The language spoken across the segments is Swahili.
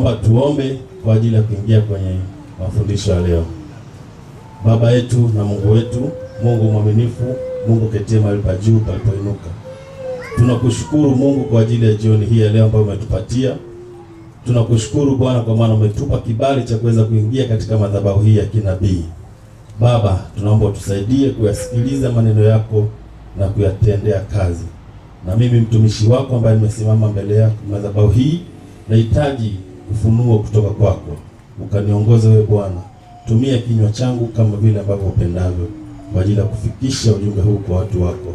Naomba tuombe kwa ajili ya kuingia kwenye mafundisho ya leo. Baba yetu na Mungu wetu, Mungu mwaminifu, Mungu ketie mahali pa juu palipoinuka. Tunakushukuru Mungu kwa ajili ya jioni hii ya leo ambayo umetupatia. Tunakushukuru Bwana kwa maana umetupa kibali cha kuweza kuingia katika madhabahu hii ya kinabii. Baba, tunaomba utusaidie kuyasikiliza maneno yako na kuyatendea kazi. Na mimi mtumishi wako ambaye nimesimama mbele yako madhabahu hii, nahitaji ufunuo kutoka kwako. Ukaniongoze wewe Bwana. Tumia kinywa changu kama vile ambavyo upendavyo kwa ajili ya kufikisha ujumbe huu kwa watu wako.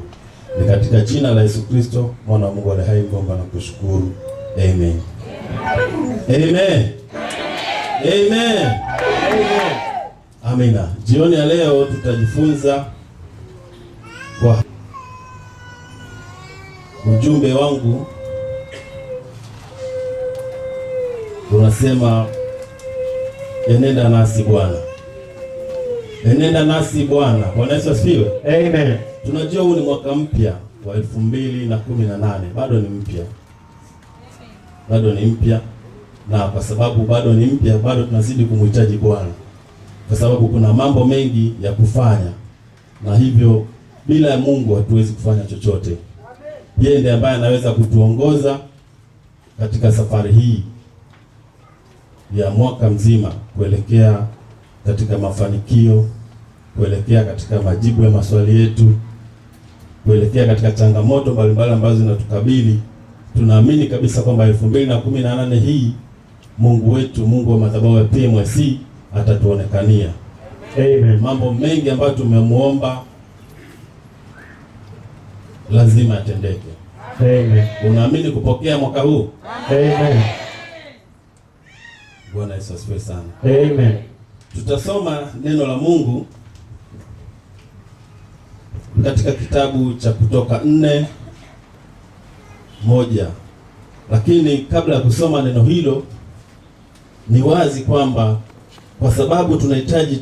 Ni katika jina la Yesu Kristo, mwana wa Mungu aliye hai, ngomba na kushukuru. Amen. Amen. Amen. Amina. Jioni ya leo tutajifunza kwa ujumbe wangu unasema enenda nasi Bwana. Enenda nasi Bwana. Bwana Yesu asifiwe. Amen. Tunajua huu ni mwaka mpya wa 2018. Bado ni mpya. Bado ni mpya. Na kwa sababu bado ni mpya, bado tunazidi kumhitaji Bwana. Kwa sababu kuna mambo mengi ya kufanya. Na hivyo bila Mungu hatuwezi kufanya chochote. Yeye ndiye ambaye anaweza kutuongoza katika safari hii ya mwaka mzima kuelekea katika mafanikio, kuelekea katika majibu ya maswali yetu, kuelekea katika changamoto mbalimbali ambazo zinatukabili. Tunaamini kabisa kwamba 2018 hii Mungu wetu, Mungu wa madhabahu ya PMYC atatuonekania. Amen. Mambo mengi ambayo tumemuomba lazima atendeke. Amen. Unaamini kupokea mwaka huu? Amen. Bwana Yesu asifiwe sana. Amen. Tutasoma neno la Mungu katika kitabu cha Kutoka 4:1. Lakini kabla ya kusoma neno hilo, ni wazi kwamba kwa sababu tunahitaji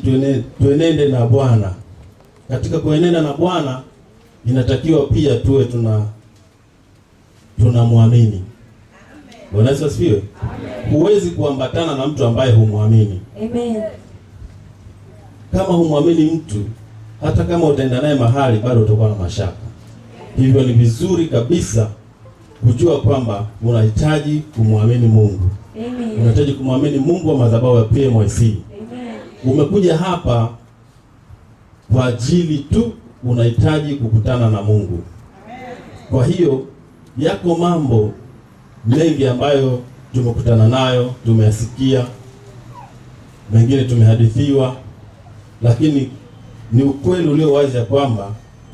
tuenende na Bwana. Katika kuenenda na Bwana inatakiwa pia tuwe tunamwamini. Bwana Yesu asifiwe. Huwezi kuambatana na mtu ambaye humwamini. Amen. Kama humwamini mtu, hata kama utaenda naye mahali, bado utakuwa na mashaka. Hivyo ni vizuri kabisa kujua kwamba unahitaji kumwamini Mungu. Amen. Unahitaji kumwamini Mungu wa madhabahu ya PMYC. Amen. Umekuja hapa kwa ajili tu unahitaji kukutana na Mungu. Kwa hiyo yako mambo mengi ambayo tumekutana nayo, tumeyasikia, mengine tumehadithiwa, lakini ni ukweli ulio wazi ya kwamba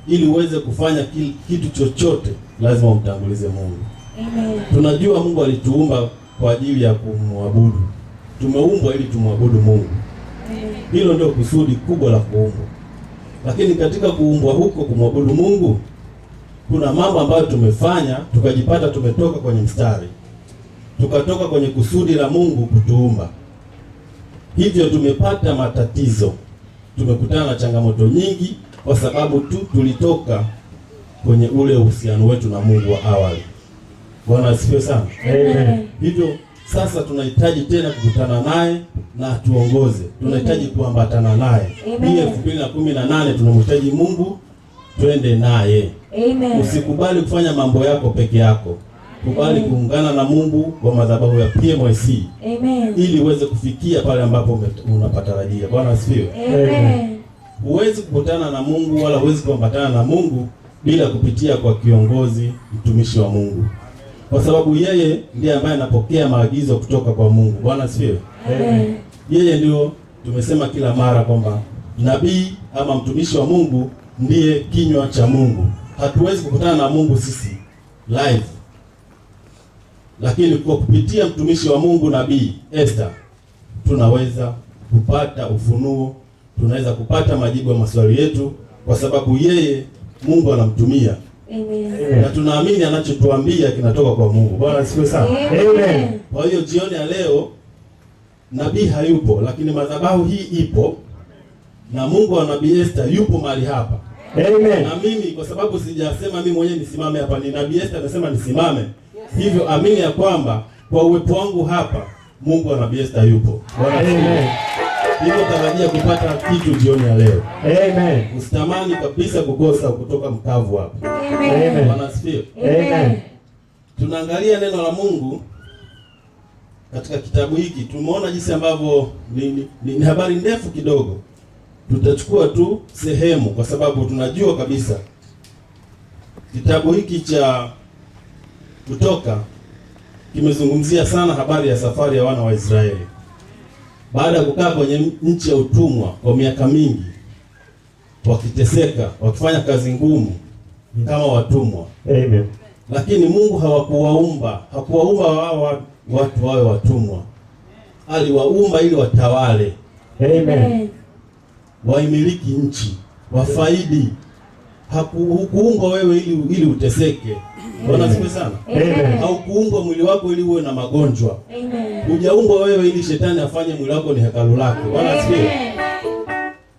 ili uweze kufanya kitu chochote lazima umtangulize Mungu. Amen. Tunajua Mungu alituumba kwa ajili ya kumwabudu. Tumeumbwa ili tumwabudu Mungu. Hilo ndio kusudi kubwa la kuumbwa. Lakini katika kuumbwa huko kumwabudu Mungu, kuna mambo ambayo tumefanya tukajipata tumetoka kwenye mstari. Tukatoka kwenye kusudi la Mungu kutuumba. Hivyo tumepata matatizo. Tumekutana na changamoto nyingi kwa sababu tu tulitoka kwenye ule uhusiano wetu na Mungu wa awali. Bwana asifiwe sana. Amen. Hivyo sasa tunahitaji tena kukutana naye na tuongoze. Tunahitaji kuambatana naye. Hii 2018 tunamhitaji Mungu, twende naye. Amen. Usikubali kufanya mambo yako peke yako. Kubali kuungana na Mungu wa madhabahu ya PMYC. Amen. Ili uweze kufikia pale ambapo unapatarajia. Bwana asifiwe. Amen. Huwezi kukutana na Mungu wala huwezi kuambatana na Mungu bila kupitia kwa kiongozi, mtumishi wa Mungu. Kwa sababu yeye ndiye ambaye anapokea maagizo kutoka kwa Mungu. Bwana asifiwe. Amen. Yeye ndio tumesema kila mara kwamba nabii ama mtumishi wa Mungu ndiye kinywa cha Mungu. Hatuwezi kukutana na Mungu sisi live. Lakini kwa kupitia mtumishi wa Mungu nabii Esther tunaweza kupata ufunuo, tunaweza kupata majibu ya maswali yetu kwa sababu yeye Mungu anamtumia. Amen. Na tunaamini anachotuambia kinatoka kwa Mungu. Bwana asifiwe sana. Amen. Kwa hiyo jioni ya leo nabii hayupo, lakini madhabahu hii ipo na Mungu wa nabii Esther yupo mahali hapa. Amen. Na mimi kwa sababu sijasema mimi mwenyewe nisimame hapa, ni nabii Esther anasema nisimame. Hivyo amini ya kwamba kwa uwepo wangu hapa Mungu wa Nabii Esther yupo. Bwana asifiwe. Hivyo tarajia kupata kitu jioni ya leo. Amen. Usitamani kabisa kukosa kutoka mkavu hapa. Amen. Bwana asifiwe. Amen. Tunaangalia neno la Mungu katika kitabu hiki. Tumeona jinsi ambavyo ni habari ndefu kidogo. Tutachukua tu sehemu kwa sababu tunajua kabisa kitabu hiki cha Kutoka kimezungumzia sana habari ya safari ya wana wa Israeli baada ya kukaa kwenye nchi ya utumwa kwa miaka mingi, wakiteseka, wakifanya kazi ngumu kama watumwa. Amen. Lakini Mungu hakuwaumba watu wawe watumwa. Aliwaumba ili watawale. Amen. Waimiliki nchi, wafaidi. Hakuumbwa wewe ili uteseke. Bwana asifiwe sana. Amen. Haukuumbwa mwili wako ili uwe na magonjwa. Amen. Hujaumbwa wewe ili shetani afanye mwili wako ni hekalu lake. Bwana asifiwe.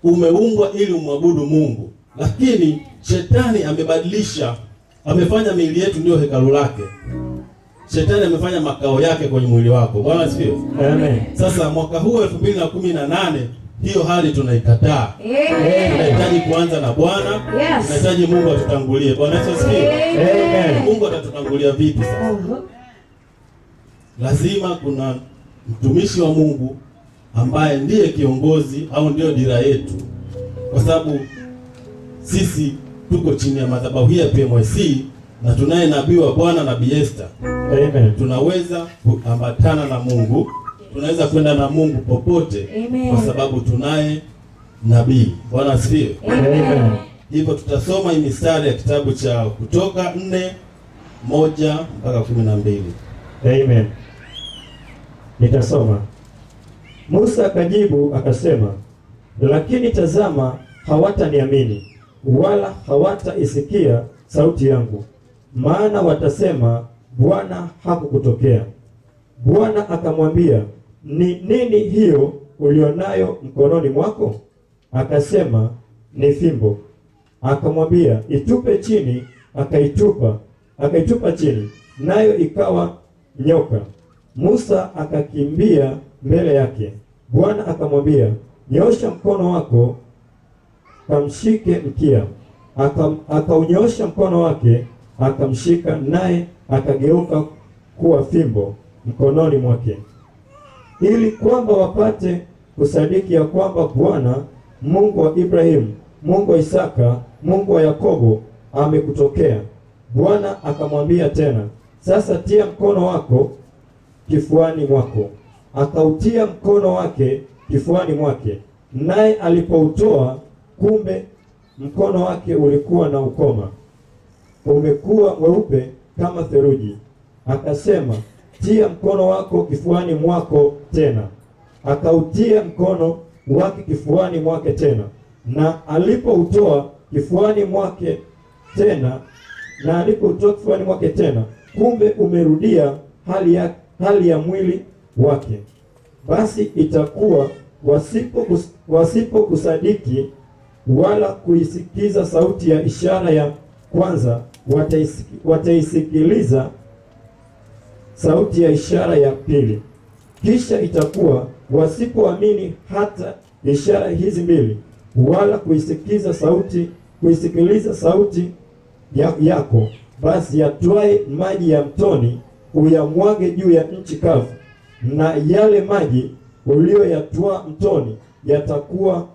Umeumbwa ili umwabudu Mungu. Lakini shetani amefanya miili yetu ndio hekalu lake. Shetani amefanya makao yake kwenye mwili wako. Bwana asifiwe. Amen. Sasa mwaka huu 2018 hiyo hali tunaikataa. Amen. Tunahitaji kuanza na Bwana. Yes. Tunahitaji Mungu atutangulie. Bwana Yesu asifiwe. Amen. Mungu atatutangulia vipi sasa? Lazima kuna mtumishi wa Mungu ambaye ndiye kiongozi au ndio dira yetu. Kwa sababu sisi tuko chini ya madhabahu ya PMYC na tunaye nabii wa Bwana, Nabii Esther. Amen. Tunaweza kuambatana na Mungu, tunaweza kwenda na Mungu popote. Amen. Kwa sababu tunaye nabii. Bwana asifiwe. Amen. Hivyo tutasoma hii mistari ya kitabu cha Kutoka 4:1 mpaka 12. Amen. Nitasoma. Musa akajibu akasema, lakini tazama, hawataniamini wala hawataisikia sauti yangu, maana watasema, Bwana hakukutokea. Bwana akamwambia, ni nini hiyo ulionayo mkononi mwako? Akasema, ni fimbo. Akamwambia, itupe chini. Akaitupa chini, nayo ikawa nyoka. Musa akakimbia mbele yake. Bwana akamwambia, nyoosha mkono wako kamshike mkia. Akaunyoosha mkono wake akamshika, naye akageuka kuwa fimbo mkononi mwake, ili kwamba wapate kusadiki ya kwamba Bwana Mungu wa Ibrahimu, Mungu wa Isaka, Mungu wa Yakobo amekutokea. Bwana akamwambia tena, sasa tia mkono wako kifuani mwako. Akautia mkono wake kifuani mwake, naye alipoutoa, kumbe mkono wake ulikuwa na ukoma, umekuwa mweupe kama theluji. Akasema, tia mkono wako kifuani mwako tena. Akautia mkono wake kifuani mwake tena, na alipoutoa kifuani mwake tena, kumbe umerudia hali ya mwili wake. Basi itakuwa wasipokusadiki wala kuisikiza sauti ya ishara ya kwanza, wataisikiliza sauti ya ishara ya pili. Kisha itakuwa wasipoamini hata ishara hizi mbili, wala kuisikiliza sauti yako, basi yatwae maji ya mtoni uyamwage juu ya nchi kavu, na yale maji uliyoyatwaa mtoni yatakuwa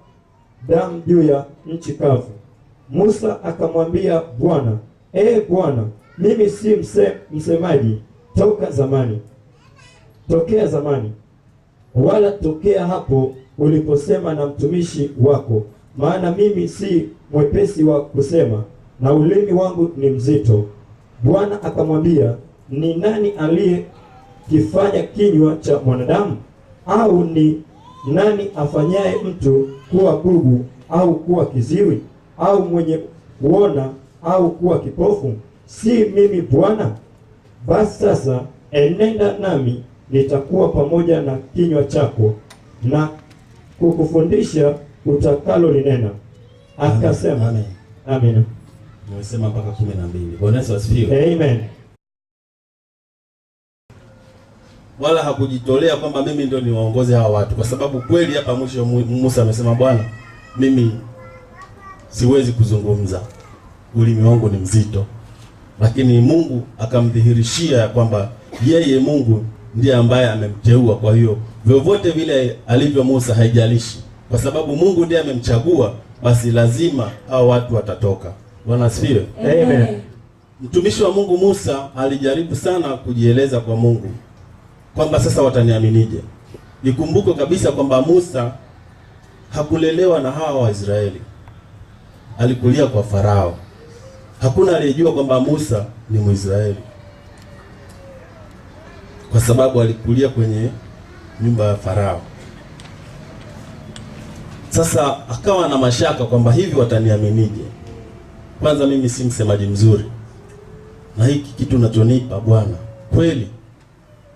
damu juu ya nchi kavu. Musa akamwambia Bwana, Bwana, mimi si msemaji tokea zamani, wala tokea hapo uliposema na mtumishi wako, maana mimi si mwepesi wa kusema, na ulimi wangu ni mzito. Bwana akamwambia, ni nani aliyekifanya kinywa cha mwanadamu? Au ni nani afanyaye mtu kuwa bubu au kuwa kiziwi au mwenye kuona au kuwa kipofu? Si mimi Bwana? Basi sasa enenda nami, nitakuwa pamoja na kinywa chako na kukufundisha utakalo linena. Akasema Amen. Amen. Nimesema mpaka 12. Bwana Yesu asifiwe. Amen. wala hakujitolea kwamba mimi ndio niwaongoze hawa watu, kwa sababu kweli hapa mwisho Musa amesema, Bwana, mimi siwezi kuzungumza, ulimi wangu ni mzito. Lakini Mungu akamdhihirishia kwamba yeye Mungu ndiye ambaye amemteua. Kwa hiyo vyovyote vile alivyo Musa haijalishi, kwa sababu Mungu ndiye amemchagua, basi lazima hao watu watatoka. Bwana asifiwe. Amen. Mtumishi wa Mungu Musa alijaribu sana kujieleza kwa Mungu kwamba sasa wataniaminije. Nikumbuke kabisa kwamba Musa hakulelewa na hawa Waisraeli, alikulia kwa Farao. Hakuna aliyejua kwamba Musa ni Mwisraeli, kwa sababu alikulia kwenye nyumba ya Farao. Sasa akawa na mashaka kwamba hivi wataniaminije? Kwanza mimi si msemaji mzuri, na hiki kitu unachonipa Bwana, kweli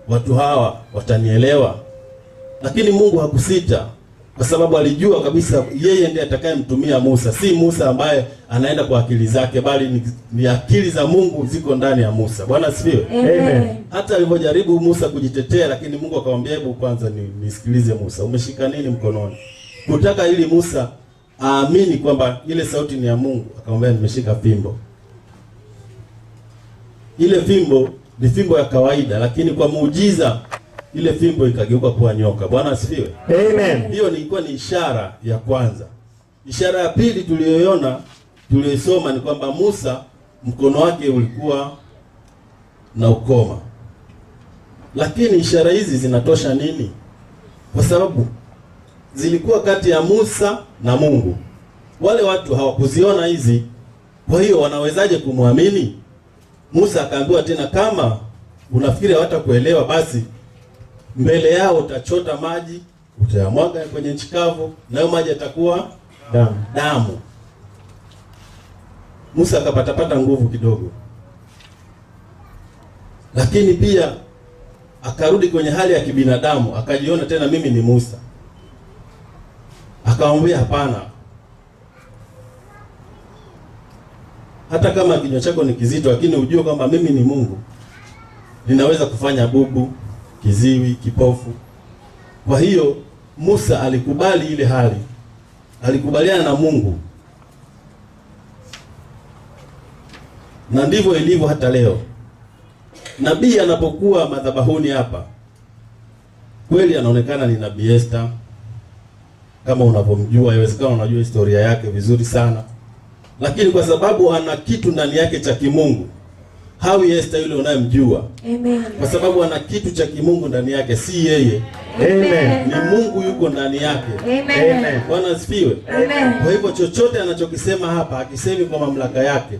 watu hawa watanielewa? Lakini Mungu hakusita, kwa sababu alijua kabisa yeye ndiye atakayemtumia Musa. Si Musa ambaye anaenda kwa akili zake, bali ni akili za Mungu ziko ndani ya Musa. Bwana asifiwe. Amen. Hata alipojaribu Musa kujitetea, lakini Mungu akamwambia, hebu kwanza nisikilize Musa, umeshika nini mkononi? Kutaka ili Musa aamini kwamba ile sauti ni ya Mungu, akamwambia, nimeshika fimbo. Ile fimbo ni fimbo ya kawaida, lakini kwa muujiza ile fimbo ikageuka kuwa nyoka. Bwana asifiwe. Amen. Hiyo ilikuwa ni ishara ya kwanza. Ishara ya pili tuliyosoma ni kwamba Musa mkono wake ulikuwa na ukoma. Lakini ishara hizi zinatosha nini? Kwa sababu zilikuwa kati ya Musa na Mungu. Wale watu hawakuziona hizi, kwa hiyo wanawezaje kumwamini? Musa akaambiwa tena, kama unafikiri hawatakuelewa, basi mbele yao utachota maji, utayamwaga kwenye nchi kavu, nayo maji yatakuwa damu. Musa akapata nguvu kidogo, lakini pia akarudi kwenye hali ya kibinadamu, akajiona tena, mimi ni Musa. Akamwambia, hapana, hata kama kinywa chako ni kizito, lakini ujue kwamba mimi ni Mungu, ninaweza kufanya bubu, kiziwi, kipofu. Kwa hiyo Musa alikubali ile hali, alikubaliana na Mungu, na ndivyo ilivyo hata leo. Nabii anapokuwa madhabahuni hapa, kweli anaonekana ni Nabii Esther, kama unavyomjua, inawezekana unajua historia yake vizuri sana, lakini kwa sababu ana kitu ndani yake cha kimungu, hawi Esther yule unayemjua. Amen. Kwa sababu ana kitu cha kimungu ndani yake, si yeye. Amen. Ni Mungu yuko ndani yake. Amen. Bwana asifiwe. Amen. Kwa hivyo chochote anachokisema hapa, akisemi kwa mamlaka yake,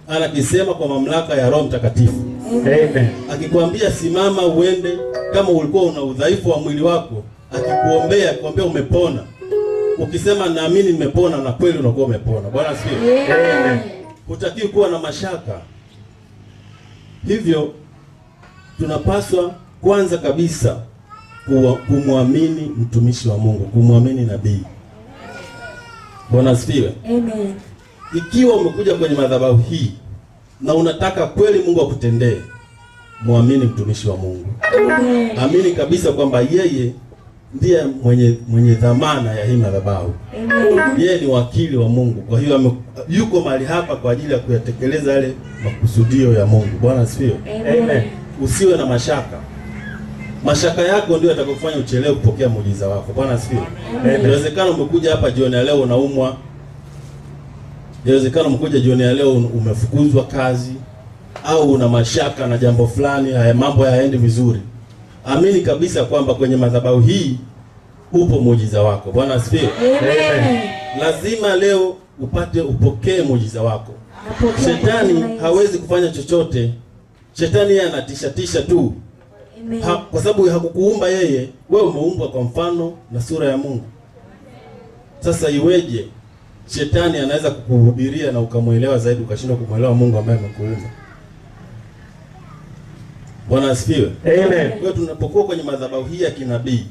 anakisema kwa mamlaka ya Roho Mtakatifu. Amen. Akikwambia simama uende, kama ulikuwa una udhaifu wa mwili wako, akikuombea, akikwambia umepona, ukisema naamini nimepona, na kweli unakuwa umepona. Bwana asifiwe. Amen. Hutakiwi kuwa na mashaka. Hivyo tunapaswa kwanza kabisa kumwamini mtumishi wa Mungu, kumwamini nabii. Bwana asifiwe. Amen. Ikiwa umekuja kwenye madhabahu hii na unataka kweli Mungu akutendee, muamini mtumishi wa Mungu. Amen. Amini kabisa kwamba yeye ndiye mwenye dhamana ya hii madhabahu. Amen. Yeye ni wakili wa Mungu. Kwa hiyo yuko mahali hapa kwa ajili ya kuyatekeleza yale makusudio ya Mungu. Bwana asifiwe. Amen. Usiwe na mashaka. Mashaka yako ndio yatakufanya uchelewe kupokea muujiza wako. Bwana asifiwe. Inawezekana umekuja hapa jioni ya leo unaumwa. Inawezekana umekuja jioni ya leo umefukuzwa kazi, au una mashaka na jambo fulani, haya mambo hayaendi vizuri. Amini kabisa kwamba kwenye madhabahu hii upo muujiza wako. Bwana asifiwe. Amen. Lazima leo upokee muujiza wako. Shetani hawezi kufanya chochote. Shetani yeye anatisha tu. Amen. Kwa sababu hakukuumba yeye, wewe umeumbwa kwa mfano na sura ya Mungu. Sasa iweje shetani anaweza kukuhubiria na ukamwelewa zaidi, ukashindwa kumwelewa Mungu ambaye amekuumba? Bwana asifiwe. Amen. Kwa hiyo tunapokuwa kwenye madhabahu hii ya kinabii,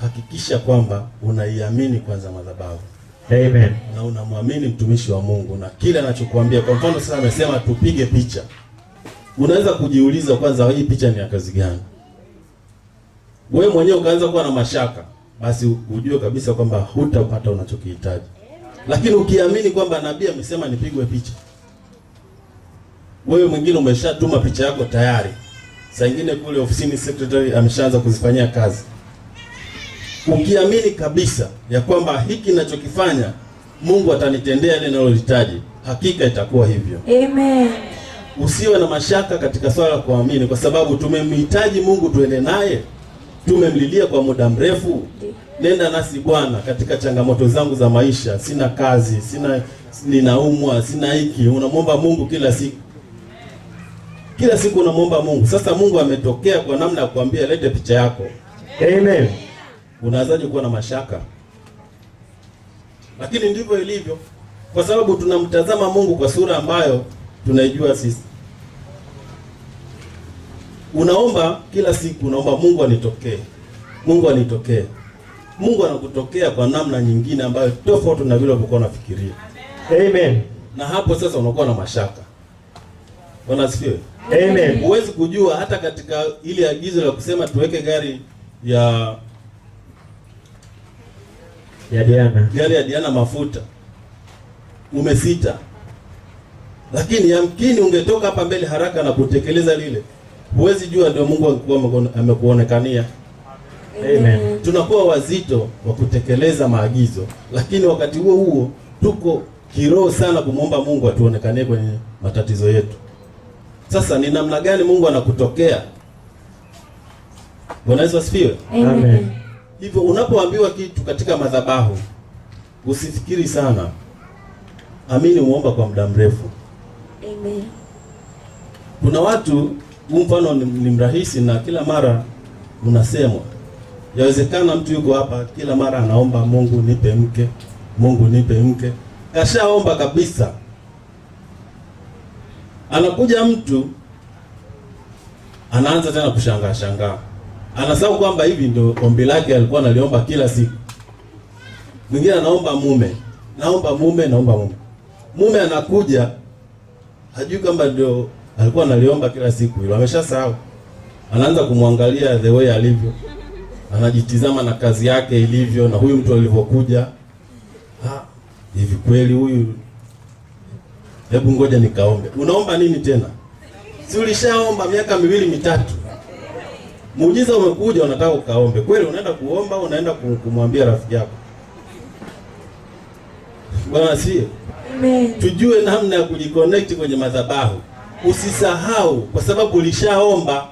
hakikisha kwamba unaiamini kwanza madhabahu. Amen. Na unamwamini mtumishi wa Mungu na kile anachokuambia. Kwa mfano sasa amesema tupige picha. Unaweza kujiuliza kwanza, hii picha ni ya kazi gani? wewe mwenyewe ukaanza kuwa na mashaka, basi ujue kabisa kwamba hutapata unachokihitaji. Lakini ukiamini kwamba nabii amesema nipigwe picha, wewe mwingine umeshatuma picha yako tayari, saa nyingine kule ofisini secretary ameshaanza kuzifanyia kazi. Ukiamini kabisa ya kwamba hiki ninachokifanya Mungu atanitendea ile ninalohitaji, hakika itakuwa hivyo. Amen. Usiwe na mashaka katika swala la kuamini, kwa sababu tumemhitaji Mungu tuende naye. Tumemlilia kwa muda mrefu. Nenda nasi Bwana katika changamoto zangu za maisha. Sina kazi, ninaumwa, sina hiki. Unamwomba Mungu kila siku. Kila siku unamwomba Mungu. Sasa Mungu ametokea kwa namna ya kuambia lete picha yako. Amen. Unaanzaje kuwa na mashaka? Lakini ndivyo ilivyo, kwa sababu tunamtazama Mungu kwa sura ambayo tunaijua sisi. Unaomba kila siku, unaomba Mungu anitokee. Mungu anitokee. Mungu anakutokea kwa namna nyingine ambayo tofauti na vile ulivyokuwa unafikiria. Amen. Na hapo sasa unakuwa na mashaka. Bwana asifiwe. Amen. Huwezi kujua hata katika ile agizo la kusema tuweke gari ya Diana mafuta. Umesita. Lakini yamkini ungetoka hapa mbele haraka na kutekeleza lile. Huwezi jua ndio Mungu alikuwa amekuonekania. Amen. Tunakuwa wazito wa kutekeleza maagizo, lakini wakati huo huo tuko kiroho sana kumwomba Mungu atuonekanie kwenye matatizo yetu. Sasa ni namna gani Mungu anakutokea? Bwana Yesu asifiwe. Amen. Hivyo unapoambiwa kitu katika madhabahu, usifikiri sana. Amini, muomba kwa muda mrefu. Amen. Kuna watu, mfano ni mrahisi na kila mara unasemwa. Yawezekana mtu yuko hapa kila mara anaomba Mungu nipe mke, Mungu nipe mke. Kashaomba kabisa. Anakuja mtu anaanza tena kushangaa. Anasahau kwamba hivi ndio ombi lake alikuwa analiomba kila siku. Mwingine anaomba mume. Naomba mume. Mume anakuja hajui kwamba ndio alikuwa analiomba kila siku hilo. Ameshasahau. Anaanza kumwangalia the way alivyo. Anajitizama na kazi yake ilivyo na huyu mtu alivyokuja. Hivi kweli huyu, hebu ngoja nikaombe. Unaomba nini tena? Si ulishaomba miaka 2-3? Muujiza umekuja, unataka ukaombe. Kweli unaenda kuomba, unaenda kumwambia rafiki yako. Bwana siye. Amen. Tujue namna ya kujiconnect kwenye madhabahu. Usisahau kwa sababu ulishaomba.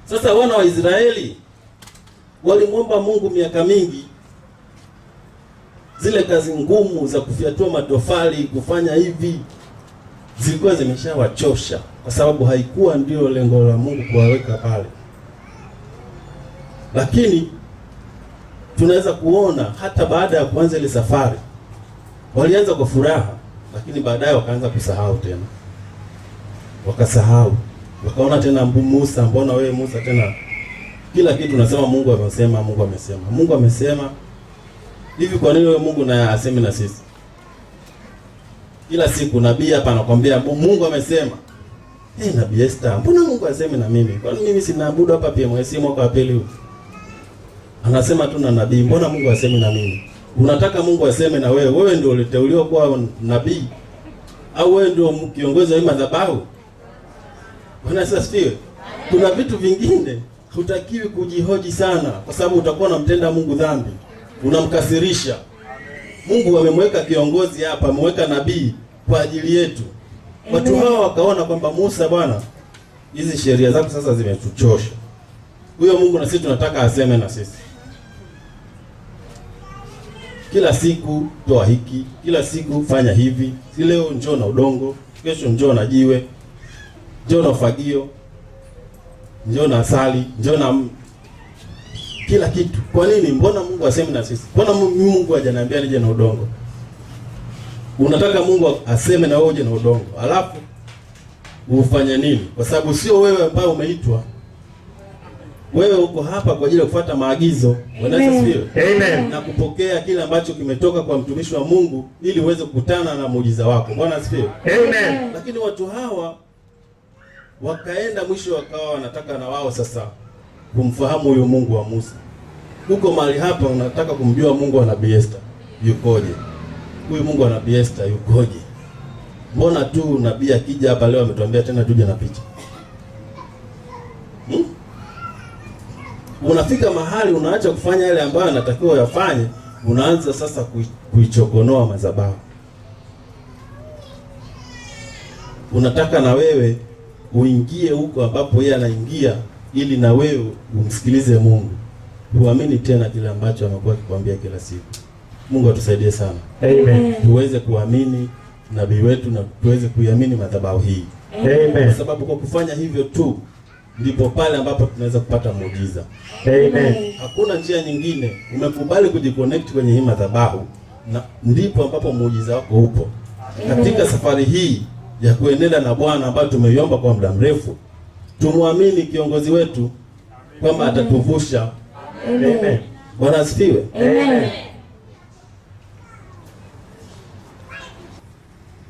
Sasa wana wa Israeli walimwomba Mungu miaka mingi. Zile kazi ngumu za kufyatua matofali, kufanya hivi, zilikuwa zimeshawachosha kwa sababu haikuwa ndio lengo la Mungu kuwaweka pale. Lakini tunaweza kuona hata baada ya kuanza ile safari walianza kwa furaha, lakini baadaye wakaanza kusahau tena. Wakasahau. Wakaona tena Musa, mbona wewe Musa tena kila kitu unasema Mungu amesema, Mungu amesema. Mungu amesema. Hivi kwa nini wewe Mungu na aseme na sisi? Kila siku nabii hapa anakuambia Mungu amesema. Nabii Esther, mbona Mungu aseme na mimi? Kwani mimi sinaabudu hapa PMS mwaka wa pili huu? Anasema tu na nabii, mbona Mungu aseme na mimi? Unataka Mungu aseme na wewe? Wewe ndio uliteuliwa kuwa nabii? Au wewe ndio kiongozi wa madhabahu? Bwana asifiwe. Kuna vitu vingine hutakiwi kujihoji sana, kwa sababu utakuwa unamtenda Mungu dhambi. Unamkasirisha. Mungu amemweka kiongozi hapa, ameweka nabii kwa ajili yetu. Watu hawa wakaona kwamba Musa, bwana, hizi sheria zako sasa zimetuchosha. Huyo Mungu na sisi tunataka aseme na sisi. Kila siku toa hiki, kila siku fanya hivi. Si leo njoo na udongo, kesho njoo na jiwe, njoo na ufagio, njoo na asali, njoo na kila kitu. Kwa nini? Mbona Mungu aseme na sisi? Mbona Mungu hajaniambia nije na udongo? Unataka Mungu aseme na wewe uje na udongo. Alafu ufanye nini? Kwa sababu sio wewe ambaye umeitwa. Wewe uko hapa kwa ajili ya kufuata maagizo. Amen. Na kupokea kile ambacho kimetoka kwa mtumishi wa Mungu ili uweze kukutana na muujiza wako. Bwana asifiwe. Amen. Lakini watu hawa wakaenda mwisho wakawa wanataka na wao sasa kumfahamu huyo Mungu wa Musa. Huko mahali hapa unataka kumjua Mungu wa Nabii Esther yukoje? Huyu Mungu wa Nabii Esther yukoje? Mbona tu nabii akija hapa leo ametuambia tena tuje na picha? Unafika mahali unaacha kufanya yale ambayo anatakiwa yafanye, unaanza sasa kuichokonoa madhabahu. Unataka na wewe uingie huko ambapo yeye anaingia, ili na wewe umsikilize Mungu. Tuamini tena kile ambacho amekuwa akikwambia kila siku. Mungu atusaidie sana. Amen. Tuweze kuamini nabii wetu na tuweze kuiamini madhabahu hii. Amen. Kwa sababu kwa kufanya hivyo tu ndipo pale ambapo tunaweza kupata muujiza. Amen. Hakuna njia nyingine. Umekubali kujiconnect kwenye hii madhabahu na ndipo ambapo muujiza wako upo. Katika safari hii ya kuenenda na Bwana ambayo tumeiomba kwa muda mrefu, tumwamini kiongozi wetu kwamba atatuvusha. Amen. Bwana asifiwe. Amen.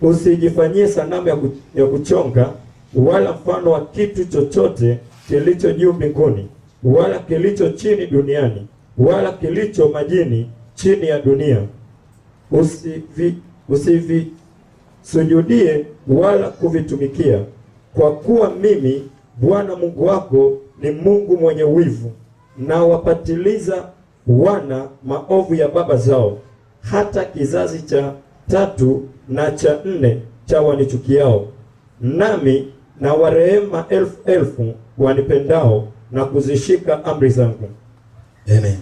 Usijifanyie sanamu ya kuchonga wala mfano wa kitu chochote kilicho juu mbinguni wala kilicho chini duniani wala kilicho majini chini ya dunia. Usivisujudie wala kuvitumikia, kwa kuwa mimi Bwana Mungu wako ni Mungu mwenye wivu, na wapatiliza wana maovu ya baba zao hata kizazi cha 3 na cha 4 cha wanichukiao, nami na warehema 1000 wanipendao na kuzishika amri zangu. Amen.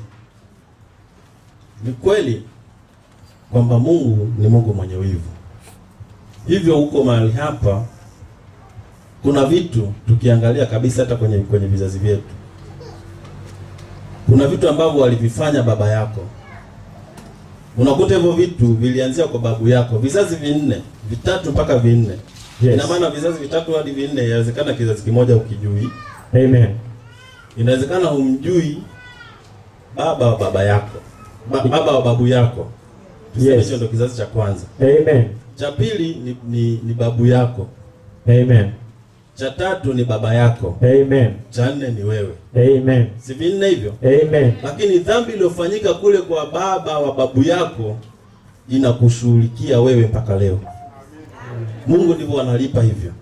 Ni kweli kwamba Mungu ni Mungu mwenye wivu. Hivyo huko mahali hapa kuna vitu tukiangalia kabisa hata kwenye vizazi vyetu. Kuna vitu ambavyo walivifanya baba yako. Unakuta hivyo vitu vilianzia kwa babu yako, vizazi 4, 3 mpaka 4. Yes. Ina maana vizazi 3 hadi 4, inawezekana kizazi kimoja ukijui. Amen. Inawezekana humjui baba wa baba yako. Baba wa babu yako. Tuseme hicho ndio kizazi cha kwanza. Amen. Cha pili ni babu yako. Amen. Cha 3 ni baba yako. Amen. Cha 4 ni wewe. Amen. Si 4 hivyo? Amen. Lakini dhambi iliyofanyika kule kwa baba wa babu yako inakushughulikia wewe mpaka leo. Mungu ndivyo analipa hivyo.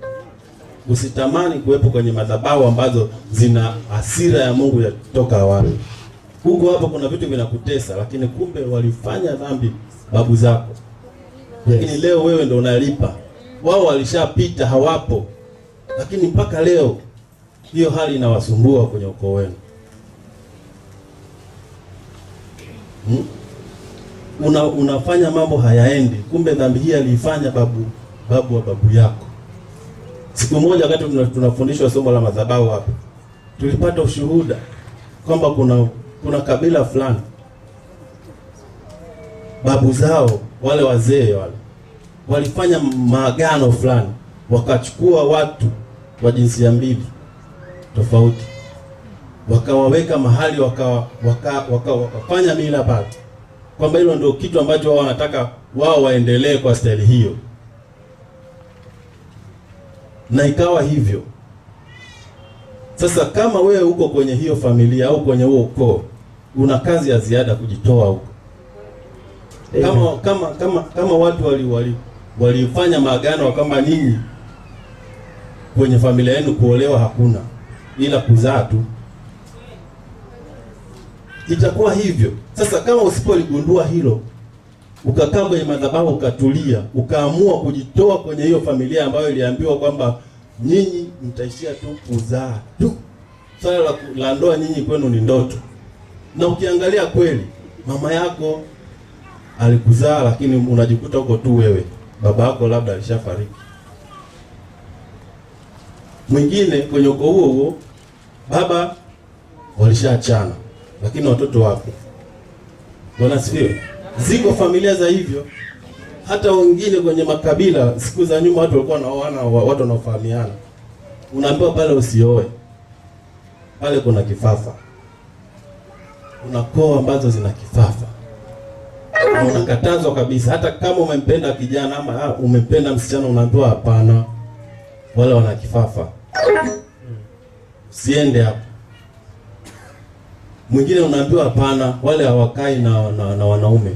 Usitamani kuwepo kwenye madhabahu ambazo zina hasira ya Mungu yatoka awali. Huko hapo kuna vitu vinakutesa, lakini kumbe walifanya dhambi babu zako. Yes. Lakini leo wewe ndio unalipa. Wao walishapita, hawapo. Lakini mpaka leo hiyo hali inawasumbua kwenye ukoo wenu. Unafanya mambo hayaendi, kumbe dhambi hii aliifanya babu wa babu yako. Siku moja wakati tunafundishwa somo la madhabahu hapa, tulipata ushuhuda kwamba kuna kabila fulani babu zao wale wazee walifanya maagano fulani, wakachukua watu wa jinsia mbili tofauti, wakawaweka mahali, wakafanya mila pale, kwamba hilo ndio kitu ambacho wao wanataka wao waendelee kwa staili hiyo. Na ikawa hivyo. Sasa kama wewe uko kwenye hiyo familia au kwenye huo ukoo, una kazi ya ziada kujitoa huko. Kama watu walifanya maagano kwamba ninyi kwenye familia yenu kuolewa hakuna ila kuzaa tu, itakuwa hivyo. Sasa kama usipoligundua hilo, ukakaa kwenye madhabahu ukatulia, ukaamua kujitoa kwenye hiyo familia ambayo iliambiwa kwamba nyinyi mtaishia tu kuzaa tu, swala la ndoa nyinyi kwenu ni ndoto. Na ukiangalia kweli mama yako alikuzaa, lakini unajikuta huko tu wewe, baba yako labda alishafariki. Mwingine kwenye ukoo huo baba walishaachana, lakini watoto wapo. Bwana asifiwe. Ziko familia za hivyo. Hata wengine kwenye makabila, siku za nyuma watu walikuwa wanaoana, watu wanaofahamiana. Unaambiwa pale usioe. Pale kuna kifafa. Kuna koo ambazo zina kifafa. Na unakatazwa kabisa. Hata kama umempenda kijana ama umempenda msichana, unaambiwa hapana, wale wana kifafa. Usiende hapo. Mwingine unaambiwa hapana, wale hawakai na wanaume.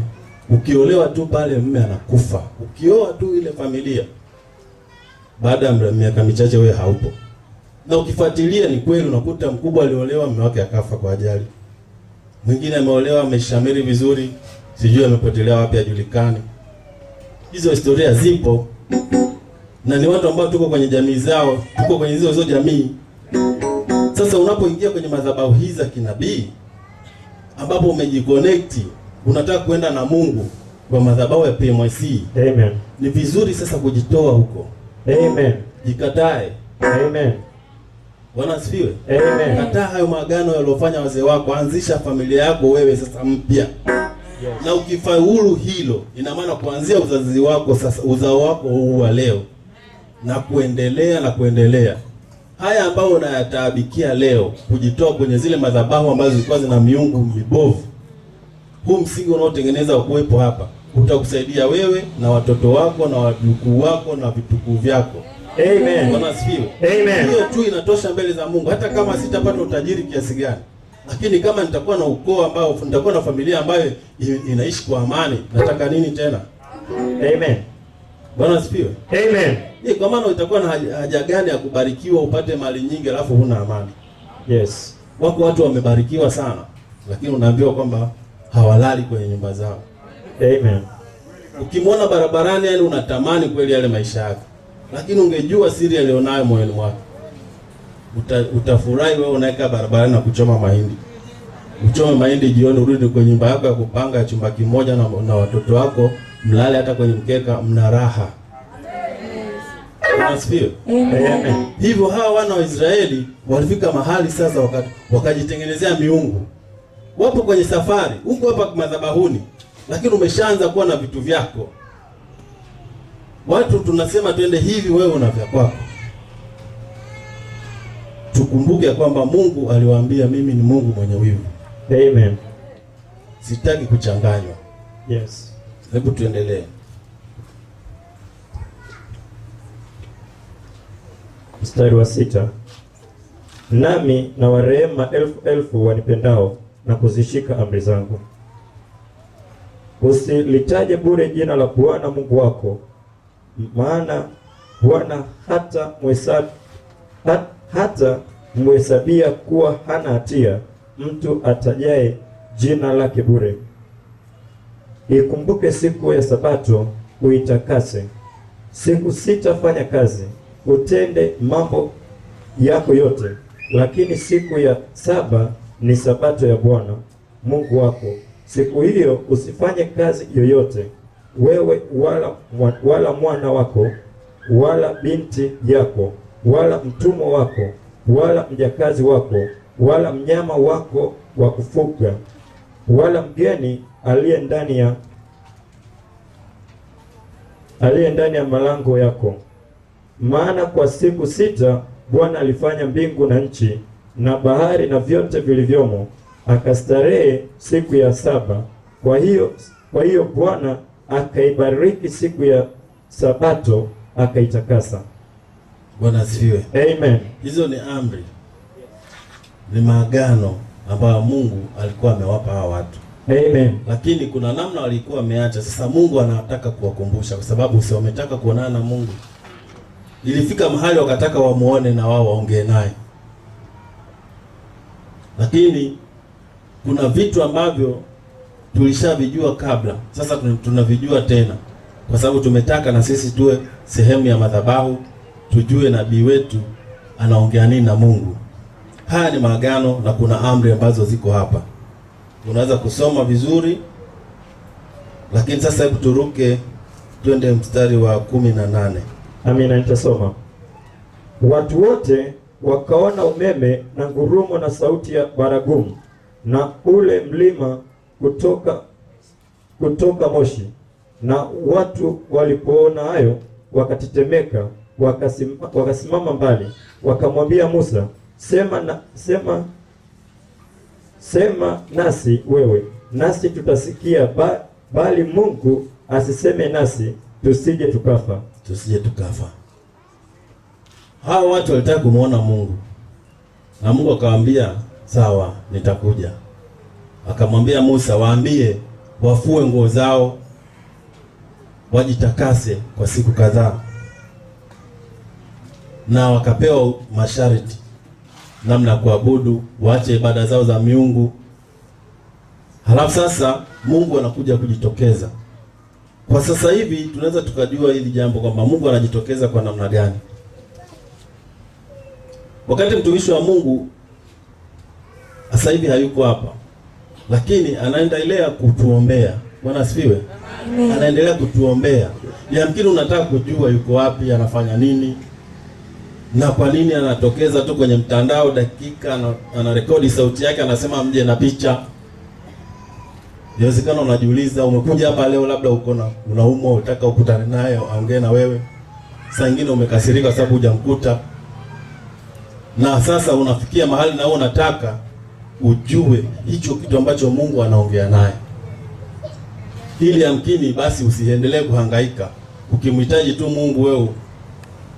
Ukiolewa tu pale mume anakufa. Ukioa tu ile familia, baada ya miaka michache wewe haupo. Na ukifuatilia ni kweli, unakuta mkubwa aliolewa mume wake akafa kwa ajali. Mwingine ameolewa ameshamiri vizuri, sijui amepotelea wapi hajulikani. Hizo historia zipo. Na ni watu ambao tuko kwenye jamii zao, tuko kwenye hizo jamii. Sasa unapoingia kwenye madhabahu hizi za kinabii ambapo umejiconnect, unataka kwenda na Mungu kwa madhabahu ya PMIC. Amen. Ni vizuri sasa kujitoa huko. Amen. Jikatae. Amen. Bwana asifiwe. Amen. Kataa hayo maagano yaliyofanya wazee wako, anzisha familia yako wewe sasa mpya. Yes. Na ukifaulu hilo, ina maana kuanzia uzazi wako sasa, uzao wako huu wa leo na kuendelea. Haya ambayo unayataabikia leo, kujitoa kwenye zile madhabahu ambazo zilikuwa zina miungu mibovu. Huu msingi unaotengeneza kuwepo hapa utakusaidia wewe na watoto wako na wajukuu wako na vitukuu vyako. Amen. Bwana asifiwe. Amen. Hiyo tu inatosha mbele za Mungu. Hata kama sitapata utajiri kiasi gani, lakini kama nitakuwa na ukoo ambao, nitakuwa na familia ambayo inaishi kwa amani, nataka nini tena? Amen. Bwana asifiwe. Amen. Kwa maana utakuwa na haja gani ya kubarikiwa upate mali nyingi alafu huna amani? Yes. Wako watu wamebarikiwa sana, lakini unaambiwa kwamba hawalali kwenye nyumba zao. Amen. Ukimwona barabarani, yani unatamani kweli yale maisha yake, lakini ungejua siri alionayo moyoni mwake, utafurahi wewe unaika barabarani na kuchoma mahindi. Uchome mahindi jioni, urudi kwenye nyumba yako ya kupanga chumba kimoja na watoto wako, mlale hata kwenye mkeka, mna raha. Asifiwe. Amen. Hivyo hawa wana wa Israeli walifika mahali sasa wakajitengenezea miungu. Wapo kwenye safari, uko hapa madhabahuni, lakini umeshaanza kuwa na vitu vyako. Watu tunasema twende hivi, wewe una vya kwako. Tukumbuke kwamba Mungu aliwaambia mimi ni Mungu mwenye wivu. Amen. Sitaki kuchanganywa. Yes. Hebu tuendelee. Mstari wa 6. Nami na warehema elfu wanipendao na kuzishika amri zangu. Usilitaje bure jina la Bwana Mungu wako, maana Bwana hata mhesabia kuwa hana hatia mtu atajaye jina lake bure. Ikumbuke siku ya Sabato uitakase. Siku 6 fanya kazi, utende mambo yako yote, lakini siku ya 7 ni Sabato ya Bwana Mungu wako. Siku hiyo usifanye kazi yoyote, wewe wala mwana wako, wala binti yako, wala mtumwa wako, wala mjakazi wako, wala mnyama wako wa kufuga, wala mgeni aliye ndani ya malango yako. Maana kwa siku 6 Bwana alifanya mbingu na nchi na bahari na vyote vilivyomo, akastarehe siku ya 7. Kwa hiyo Bwana akaibariki siku ya Sabato akaitakasa. Bwana asifiwe. Amen. Hizo ni amri, ni maagano ambayo Mungu alikuwa amewapa hawa watu. Amen. Lakini kuna namna walikuwa wameacha. Sasa Mungu anataka kuwakumbusha, kwa sababu si wametaka kuonana na Mungu. Ilifika mahali wakataka wamuone na wao waongee naye, lakini kuna vitu ambavyo tulishavijua kabla, sasa tunavijua tena, kwa sababu tumetaka na sisi tuwe sehemu ya madhabahu, tujue nabii wetu anaongea nini na Mungu. Haya ni maagano na kuna amri ambazo ziko hapa, unaweza kusoma vizuri. Lakini sasa hebu turuke twende mstari wa 18. Amina, nitasoma. Watu wote wakaona umeme na ngurumo na sauti ya baragumu na ule mlima kutoka moshi. Na watu walipoona hayo wakatetemeka, wakasimama mbali, wakamwambia Musa, sema nasi wewe, nasi tutasikia, bali Mungu asiseme nasi, tusije tukafa. Hao watu walitaka kumuona Mungu, na Mungu akamwambia sawa, nitakuja. akamwambia Musa, waambie wafue nguo zao, wajitakase kwa siku kadhaa, na wakapewa masharti namna ya kuabudu, waache ibada zao za miungu. Halafu sasa Mungu anakuja kujitokeza. Kwa sasa hivi tunaweza tukajua hili jambo kwamba Mungu anajitokeza kwa namna gani. Wakati mtumishi wa Mungu sasa hivi hayuko hapa, lakini anaendelea kutuombea. Bwana asifiwe. Anaendelea kutuombea. Yamkini unataka kujua yuko wapi, anafanya nini, na kwa nini anatokeza tu kwenye mtandao dakika, anarekodi sauti yake, anasema mje na picha. Inawezekana unajiuliza, umekuja hapa leo labda uko na unaumwa, unataka ukutane naye aongee na wewe. Saa nyingine umekasirika sababu hujamkuta. Na sasa unafikia mahali na wewe unataka ujue hicho kitu ambacho Mungu anaongea naye. Ili yamkini basi usiendelee kuhangaika. Ukimhitaji tu Mungu wewe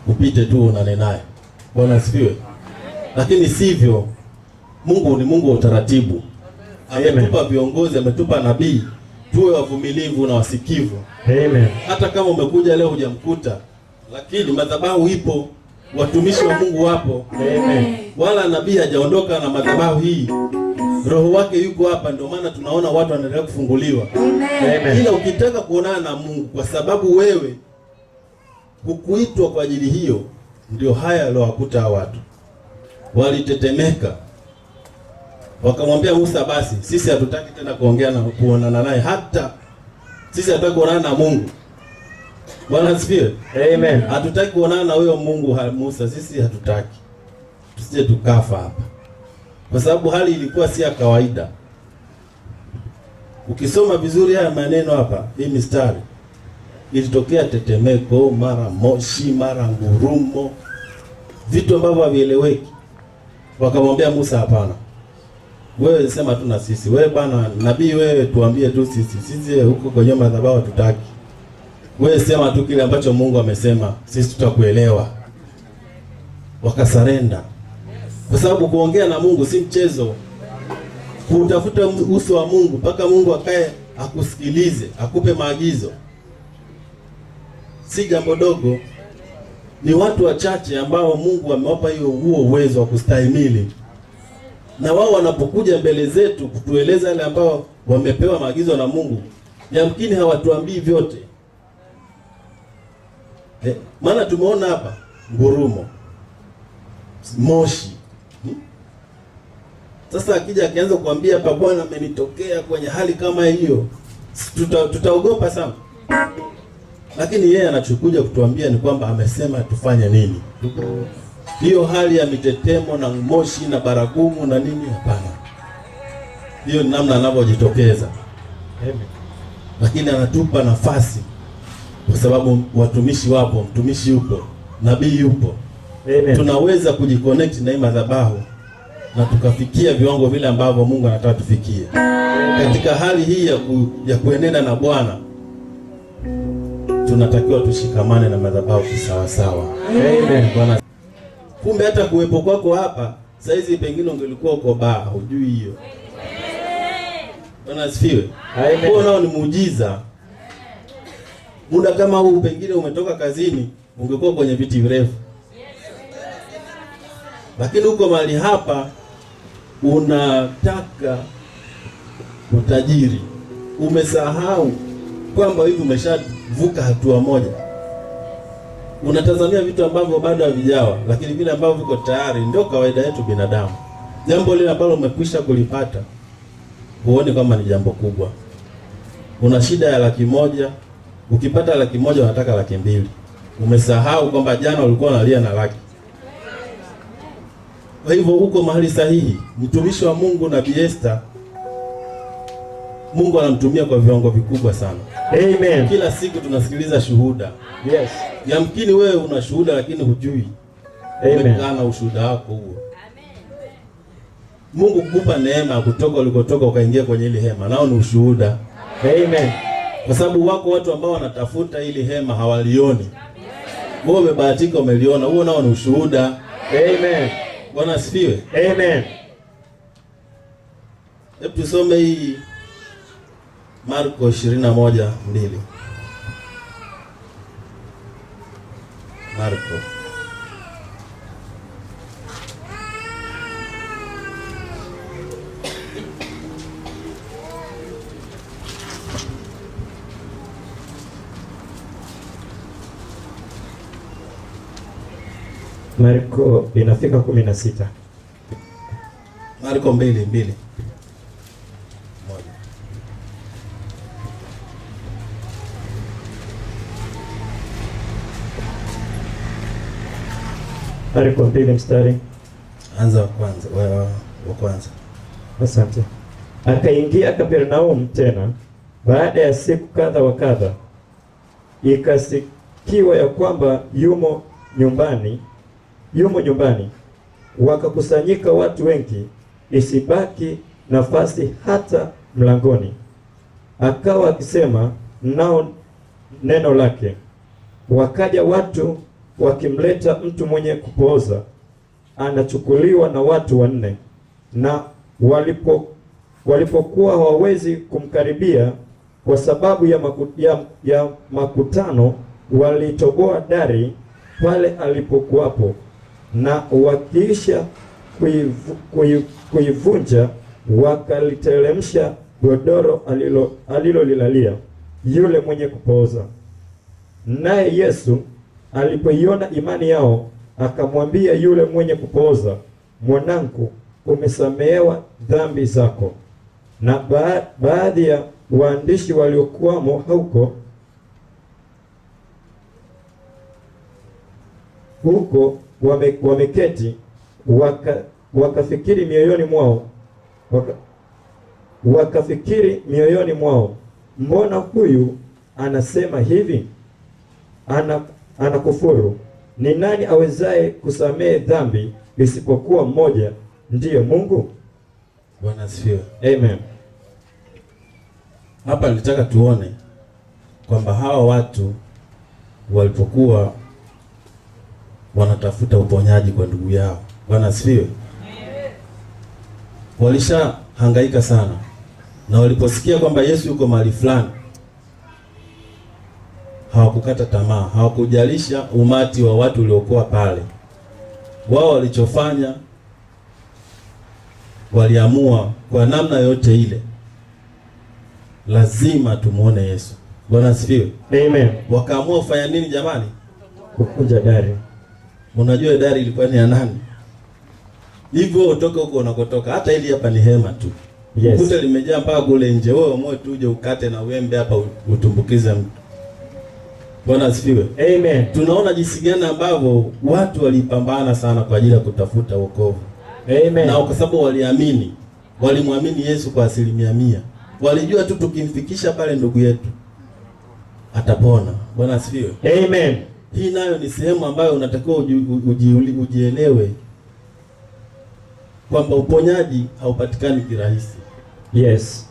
upite tu unane naye. Bwana asifiwe. Lakini sivyo. Mungu ni Mungu wa utaratibu. Ametupa viongozi, ametupa nabii, tuwe wavumilivu na wasikivu. Amen. Hata kama umekuja leo hujamkuta, lakini madhabahu ipo, watumishi wa Mungu wapo. Amen. Wala nabii hajaondoka na madhabahu hii. Roho wake yuko hapa, ndio maana tunaona watu wanaendelea kufunguliwa. Amen. Ila ukitaka kuonana na Mungu kwa sababu wewe hukuitwa kwa ajili hiyo, ndio haya yalowakuta watu. Walitetemeka. Wakamwambia Musa, basi sisi hatutaki tena kuongea na kuonana naye, hata sisi hatutaki kuonana na Mungu. Bwana asifiwe. Amen. Hatutaki kuonana na huyo Mungu Musa, sisi hatutaki. Tusije tukafa hapa. Kwa sababu hali ilikuwa si ya kawaida. Ukisoma vizuri haya maneno hapa, hii mistari, ilitokea tetemeko, mara moshi, mara ngurumo, vitu ambavyo havieleweki. Wakamwambia Musa, hapana. Wewe sema tu na sisi. Wewe bwana nabii, wewe tuambie tu sisi. Sisi huko kwenye madhabahu tutaki. Wewe sema tu kile ambacho Mungu amesema, sisi tutakuelewa. Wakasarenda. Kwa sababu kuongea na Mungu si mchezo. Kutafuta uso wa Mungu mpaka Mungu akae akusikilize, akupe maagizo, si jambo dogo. Ni watu wachache ambao Mungu amewapa huo uwezo wa kustahimili. Na wao wanapokuja mbele zetu kutueleza yale ambao wamepewa maagizo na Mungu, yamkini hawatuambii vyote. Maana tumeona hapa ngurumo, moshi. Sasa akija akianza kuambia hapa, Bwana amenitokea kwenye hali kama hiyo, tutaogopa sana. Lakini yeye anachokuja kutuambia ni kwamba amesema tufanye nini. Hiyo hali ya mitetemo na moshi na baragumu na nini, hapana. Hiyo ni namna anavyojitokeza. Amen. Lakini anatupa nafasi kwa sababu watumishi wapo, mtumishi yupo, nabii yupo. Amen. Tunaweza kujiconnect na hii madhabahu na tukafikia viwango vile ambavyo Mungu anataka tufikie. Katika hali hii ya kuenenda na Bwana, tunatakiwa tushikamane na madhabahu sawa sawa. Amen. Bwana, kumbe hata kuwepo kwako hapa saizi pengine ungelikuwa uko baa, hujui hiyo. Bwana asifiwe. Amen. Kwa nao ni muujiza. Muda kama huu pengine umetoka kazini, ungekuwa kwenye viti virefu. Lakini uko mahali hapa unataka utajiri. Umesahau kwamba hivi umeshavuka hatua moja. Unatazamia vitu ambavyo bado havijawa, lakini vile ambavyo viko tayari ndio kawaida yetu binadamu. Jambo lile ambalo umekwisha kulipata, huoni kama ni jambo kubwa. Una shida ya 100,000, ukipata 100,000 unataka 200,000. Umesahau kwamba jana ulikuwa unalia na 100,000. Kwa hivyo uko mahali sahihi. Mtumishi wa Mungu Nabii Esther, Mungu anamtumia kwa viwango vikubwa sana. Amen. Kila siku tunasikiliza shuhuda. Yes. Yamkini wewe una shuhuda lakini hujui. Amen. Umekana ushuhuda wako huo. Mungu kukupa neema kutoka ulikotoka ukaingia kwenye ile hema, nao ni ushuhuda. Amen. Kwa sababu wako watu ambao wanatafuta ile hema hawalioni. Wewe umebahatika umeliona, huo nao ni ushuhuda. Amen. Bwana asifiwe. Amen. Hebu tusome hii Marko 21:2. Marko Marko inafika 16. Marko 2:2. Marko 2 mstari. Anza wa kwanza. Asante. Akaingia Kapernaum tena baada ya siku kadha wa kadha, ikasikiwa ya kwamba yumo nyumbani. Wakakusanyika watu wengi, isibaki nafasi hata mlangoni. Akawa akisema nao neno lake. Wakaja watu wakimleta mtu mwenye kupooza, anachukuliwa na watu 4, na walipokuwa hawawezi kumkaribia kwa sababu ya makutano, walitoboa dari pale alipokuwapo, na wakiisha kuivunja, wakaliteremsha godoro alilolilalia yule mwenye kupooza. Naye Yesu alipoiona imani yao, akamwambia yule mwenye kupooza, mwanangu, umesamehewa dhambi zako. Na baadhi ya waandishi waliokuwamo huko wameketi, wakafikiri mioyoni mwao, mbona huyu anasema hivi? Anakufuru. Ni nani awezaye kusamehe dhambi isipokuwa mmoja, ndiye Mungu? Bwana asifiwe. Amen. Hapa nilitaka tuone kwamba hawa watu walipokuwa wanatafuta uponyaji kwa ndugu yao, Bwana asifiwe, walishahangaika sana, na waliposikia kwamba Yesu yuko mahali fulani, hawakukata tamaa, hawakujalisha umati wa watu uliokuwa pale. Wao walichofanya, waliamua kwa namna yote ile lazima tumuone Yesu. Bwana asifiwe. Amen. Wakaamua kufanya nini jamani? Kukunja dari. Unajua dari ilikuwa ni ya nani? Hivyo utoke huko unakotoka, hata ili hapa ni hema tu. Yes. Kuta limejaa mpaka kule nje. Wewe umoe tu uje ukate na wembe hapa utumbukize mtu. Bwana asifiwe. Amen. Tunaona jinsi gani ambavyo watu walipambana sana kwa ajili ya kutafuta wokovu. Amen. Na kwa sababu walimwamini Yesu kwa 100%. Walijua tu tukimfikisha pale ndugu yetu atapona. Bwana asifiwe. Amen. Hii nayo ni sehemu ambayo unatakiwa ujielewe kwamba uponyaji haupatikani kirahisi. Yes.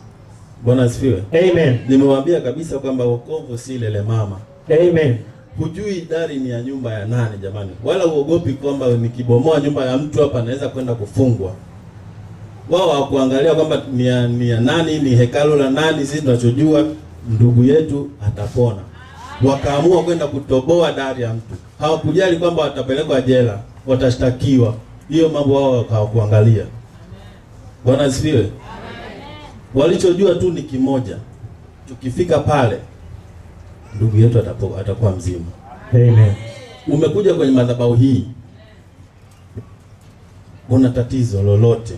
Bwana asifiwe. Amen. Nimewaambia kabisa kwamba wokovu si lele mama. Amen. Hujui dari ni ya nyumba ya nani jamani. Wala uogopi kwamba nikibomoa nyumba ya mtu hapa naweza kwenda kufungwa. Wao hawakuangalia kwamba ni ya nani, ni hekalu la nani. Sisi tunachojua ndugu yetu atapona. Wakaamua kwenda kutoboa dari ya mtu. Hawakujali kwamba watapelekwa jela, watashtakiwa. Hiyo mambo wao hawakuangalia. Bwana asifiwe. Walichojua tu ni kimoja. Tukifika pale ndugu yetu atakuwa mzima. Amen. Umekuja kwenye madhabahu hii, una tatizo lolote,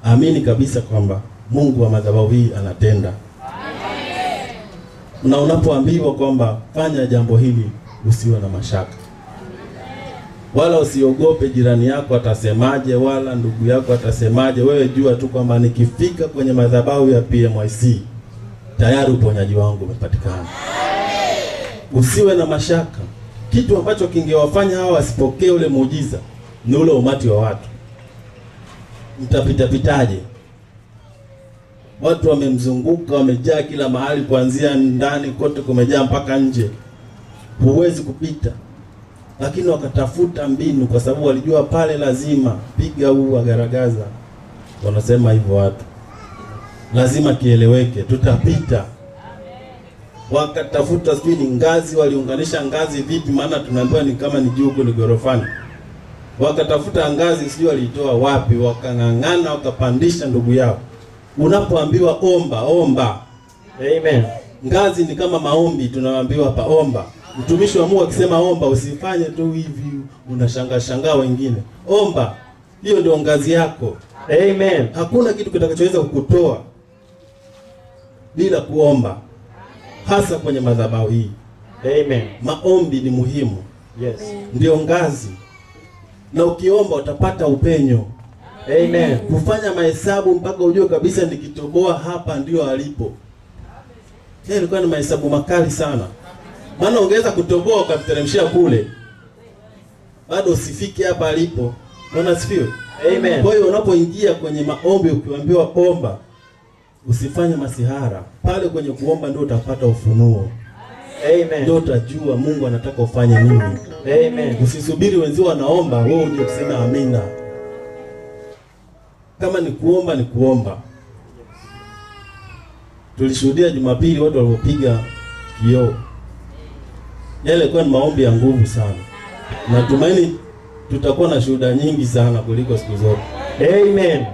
amini kabisa kwamba Mungu wa madhabahu hii anatenda. Amen. Na unapoambiwa kwamba fanya jambo hili, usiwe na mashaka. Wala usiogope jirani yako atasemaje, wala ndugu yako atasemaje. Wewe jua tu kwamba nikifika kwenye madhabahu ya PMYC tayari uponyaji wangu umepatikana. Usiwe na mashaka. Kitu ambacho kingewafanya hawa wasipokee ule muujiza ni ule umati wa watu. Mtapita-pitaje? Watu wamemzunguka, wamejaa kila mahali, kuanzia ndani kote kumejaa mpaka nje. Huwezi kupita. Lakini wakatafuta mbinu kwa sababu walijua pale lazima piga huu agaragaza. Wanasema hivyo watu. lazima kieleweke, tutapita. Wakatafuta sijui ni ngazi, waliunganisha ngazi vipi, maana tunaambiwa ni kama ni juu huko ni gorofani. Wakatafuta ngazi sijui walitoa wapi, wakang'ang'ana wakapandisha ndugu yao. Unapoambiwa omba, omba. Amen. Ngazi ni kama maombi, tunaambiwa hapa omba. Mtumishi wa Mungu akisema omba, usifanye tu hivi unashangaa wengine. Omba. Hiyo ndio ngazi yako. Amen. Hakuna kitu kitakachoweza kukutoa bila kuomba, hasa kwenye madhabahu hii. Amen. Maombi ni muhimu. Yes. Ndio ngazi. Na ukiomba utapata upenyo. Amen. Kufanya mahesabu mpaka ujue kabisa nikitoboa hapa ndio alipo. Ilikuwa ni mahesabu makali sana. Maana ungeweza kutoboa ukamteremshia kule, bado usifike hapa alipo. Bwana asifiwe. Amen. Kwa hiyo unapoingia kwenye maombi ukiambiwa omba, usifanye masihara. Pale kwenye kuomba ndio utapata ufunuo. Amen. Ndio utajua Mungu anataka ufanye nini. Amen. Usisubiri wenzio wanaomba wewe uje kusema amina. Kama ni kuomba ni kuomba. Tulishuhudia Jumapili watu walipopiga kioo. Yale ilikuwa ni maombi ya nguvu sana. Natumaini tutakuwa na shuhuda nyingi sana kuliko siku zote. Amen.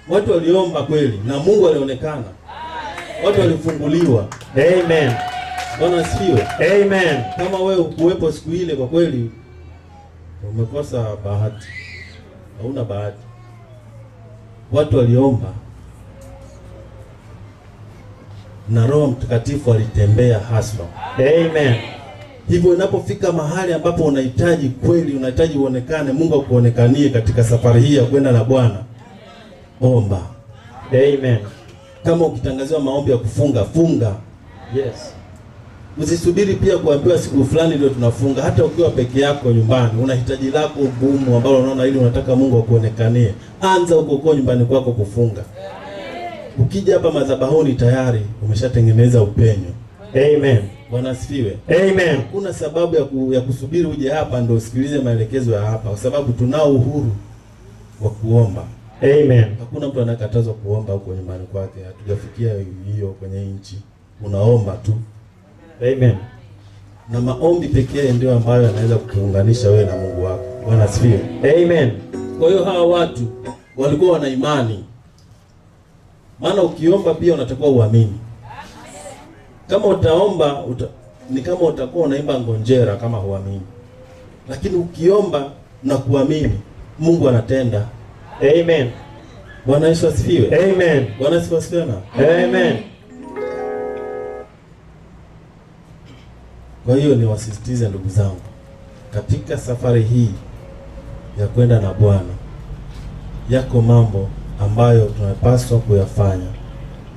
Watu waliomba kweli na Mungu alionekana. Watu walifunguliwa. Amen. Bwana asifiwe. Amen. Kama wewe ukuwepo siku ile, kwa kweli umekosa bahati. Hauna bahati. Watu waliomba na Roho Mtakatifu alitembea haswa. Amen. Hivyo unapofika mahali ambapo unahitaji kweli, unahitaji uonekane, Mungu akuonekanie katika safari hii ya kwenda na Bwana, omba. Amen. Kama ukitangaziwa maombi ya kufunga, funga. Yes. Usisubiri pia kuambiwa siku fulani ndio tunafunga. Hata ukiwa peke yako nyumbani, una hitaji lako gumu ambalo unaona ili unataka Mungu akuonekanie, anza huko nyumbani kwako kufunga. Ukija hapa madhabahuni tayari umeshatengeneza upenyo. Amen. Bwana asifiwe. Amen. Hakuna sababu ya kusubiri uje hapa ndio usikilize maelekezo ya hapa, kwa sababu tunao uhuru wa kuomba. Amen. Hakuna mtu anayekatazwa kuomba huko nyumbani kwake. Hatujafikia hiyo kwenye nchi. Unaomba tu. Amen. Na maombi pekee ndio ambayo yanaweza kukuunganisha wewe na Mungu wako. Bwana asifiwe. Amen. Kwa hiyo hawa watu walikuwa wana imani. Maana ukiomba pia unatakiwa uamini. Kama utaomba ni kama utakuwa unaimba ngonjera kama huamini. Lakini ukiomba na kuamini, Mungu anatenda. Amen. Bwana Yesu asifiwe. Amen. Bwana Yesu asifiwe. Amen. Kwa hiyo ni wasisitize ndugu zangu, katika safari hii ya kwenda na Bwana, yako mambo ambayo tunapaswa kuyafanya,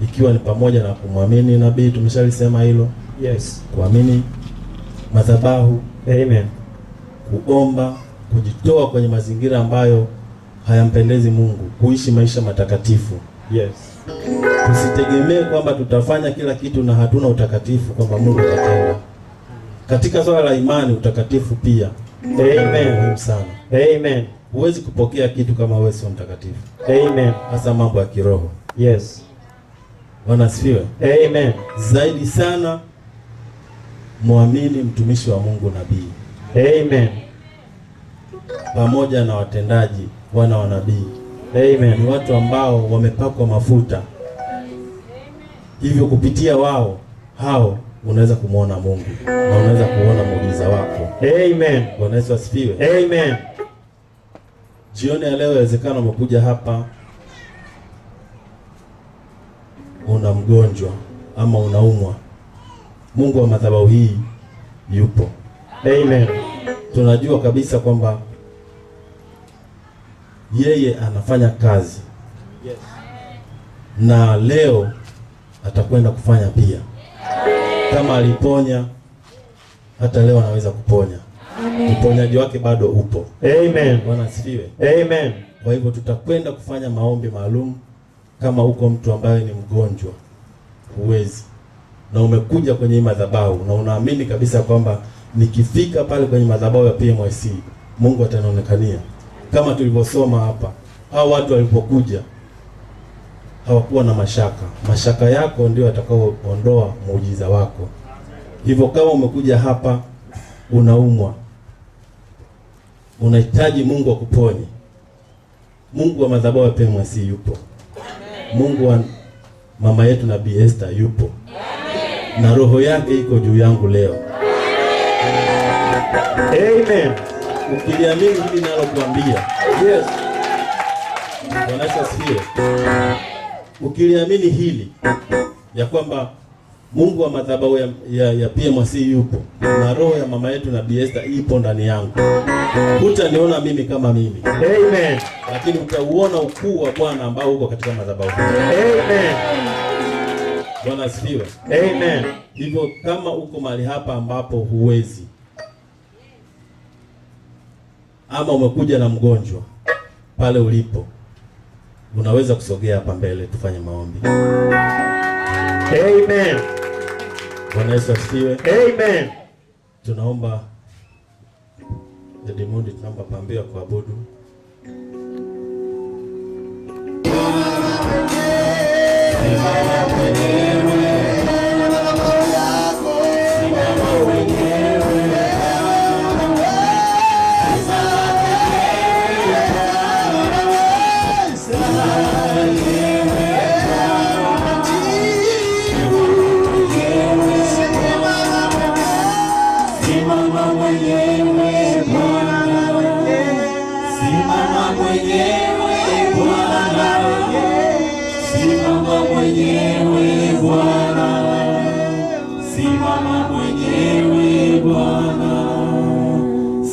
ikiwa ni pamoja na kumwamini nabii, tumeshalisema hilo. Yes. Kuamini madhabahu. Amen. Kuomba, kujitoa kwenye mazingira ambayo hayampendezi Mungu, kuishi maisha matakatifu. Yes. Tusitegemee kwamba tutafanya kila kitu na hatuna utakatifu kwamba Mungu atatenda. Katika swala la imani, utakatifu pia Amen. muhimu sana. Amen. Huwezi kupokea kitu kama wewe sio mtakatifu. Amen. Hasa mambo ya kiroho. Yes. Bwana asifiwe. Amen. Zaidi sana muamini mtumishi wa Mungu nabii. Amen. Pamoja na watendaji wana wa nabii. Amen. Ni watu ambao wamepakwa mafuta. Hivyo kupitia hao unaweza kumuona Mungu na unaweza kuona muujiza wako. Amen. Bwana Yesu asifiwe. Amen. Jioni ya leo inawezekana umekuja hapa una mgonjwa ama unaumwa. Mungu wa madhabahu hii yupo. Amen. Tunajua kabisa kwamba yeye anafanya kazi. Yes. Na leo atakwenda kufanya pia. Kama aliponya, hata leo anaweza kuponya. Uponyaji wake bado upo. Amen. Bwana asifiwe. Amen. Kwa hivyo tutakwenda kufanya maombi maalum. Kama uko mtu ambaye ni mgonjwa, huwezi, na umekuja kwenye madhabahu na unaamini kabisa kwamba nikifika pale kwenye madhabahu ya PMYC Mungu atanionekania, kama tulivyosoma hapa, hao watu walipokuja hawakuwa na mashaka. Mashaka yako ndio yatakaoondoa muujiza wako. Hivyo kama umekuja hapa unaumwa, unahitaji Mungu akuponye, Mungu wa madhabahu ya PMC yupo. Mungu wa mama yetu Nabii Esther yupo. Na roho yake iko juu yangu leo. Amen. Ukiliamini hili nalokuambia. Yes. Bwana asifiwe. Ukiliamini hili ya kwamba Mungu wa madhabahu ya PMC yupo na roho ya mama yetu Nabii Esther ipo ndani yangu, hutaniona mimi kama mimi. Amen. Lakini utauona ukuu wa Bwana ambao uko katika madhabahu. Amen. Bwana asifiwe. Amen. Hivyo kama uko mahali hapa ambapo huwezi, ama umekuja na mgonjwa pale ulipo, unaweza kusogea hapa mbele tufanye maombi. Amen. Bwana Yesu asifiwe. Amen. Tunaomba Edmund, tunaomba pambio kuabudu.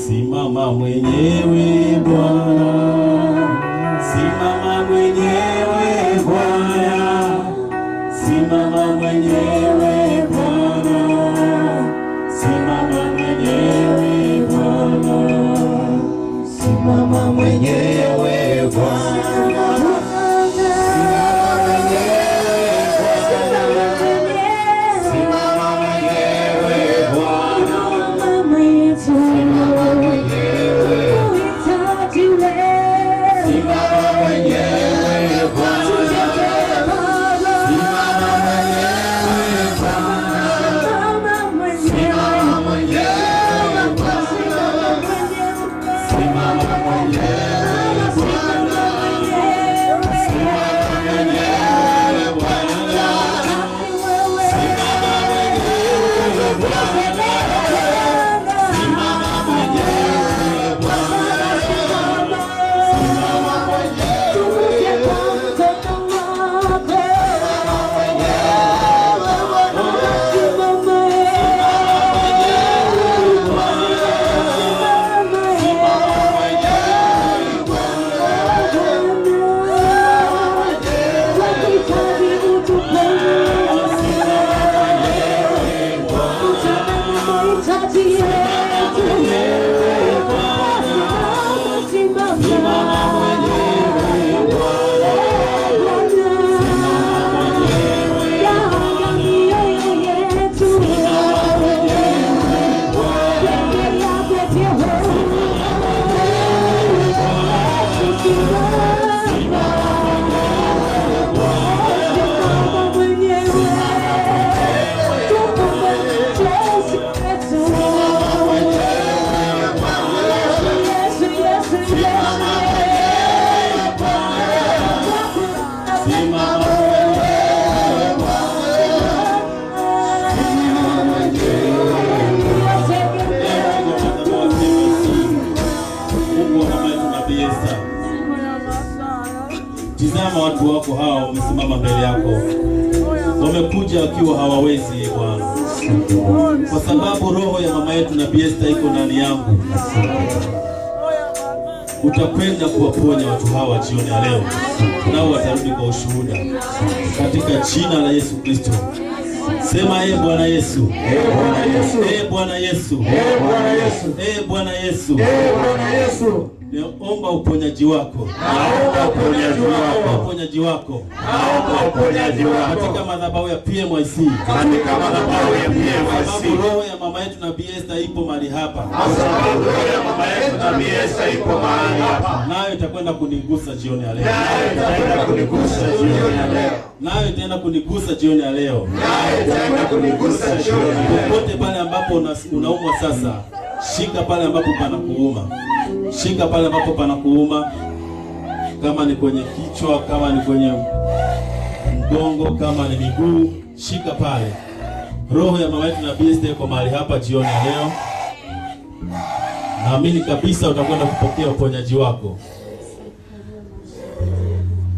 Simama mwenyewe Bwana, simama mwenyewe Bwana, simama mwenyewe Bwana, simama mwenyewe Bwana, simama mwenyewe Bwana. Tizama watu wako hawa wamesimama mbele yako. Wamekuja wakiwa hawawezi Bwana. Kwa sababu roho ya mama yetu Nabii Esther iko ndani yangu. Utakwenda kuwaponya watu hawa jioni ya leo. Nao watarudi kwa ushuhuda. Katika jina la Yesu Kristo. Sema ee Bwana Yesu. Ee Bwana Yesu. Ee Bwana Yesu. Ee Bwana Yesu. Ee Bwana Yesu. Ee Bwana Yesu. Naomba uponyaji wako. Naomba uponyaji wako. Uponyaji wako. Naomba uponyaji wako. Katika madhabahu ya PMIC. Katika madhabahu ya PMIC. Roho ya mama yetu Nabii Esther ipo mahali hapa. Sababu roho ya mama yetu Nabii Esther ipo mahali hapa. Nayo itakwenda kunigusa jioni ya leo. Nayo itaenda kunigusa jioni ya leo. Nayo itaenda kunigusa jioni ya leo. Nayo itaenda kunigusa jioni ya leo. Popote pale ambapo unaumwa sasa, shika pale ambapo panakuuma. Shika pale ambapo panakuuma. Kama ni kwenye kichwa, kama ni kwenye mgongo, kama ni miguu, shika pale. Roho ya mama yetu Nabii Esther iko mahali hapa jioni ya leo. Naamini kabisa utakwenda kupokea uponyaji wako.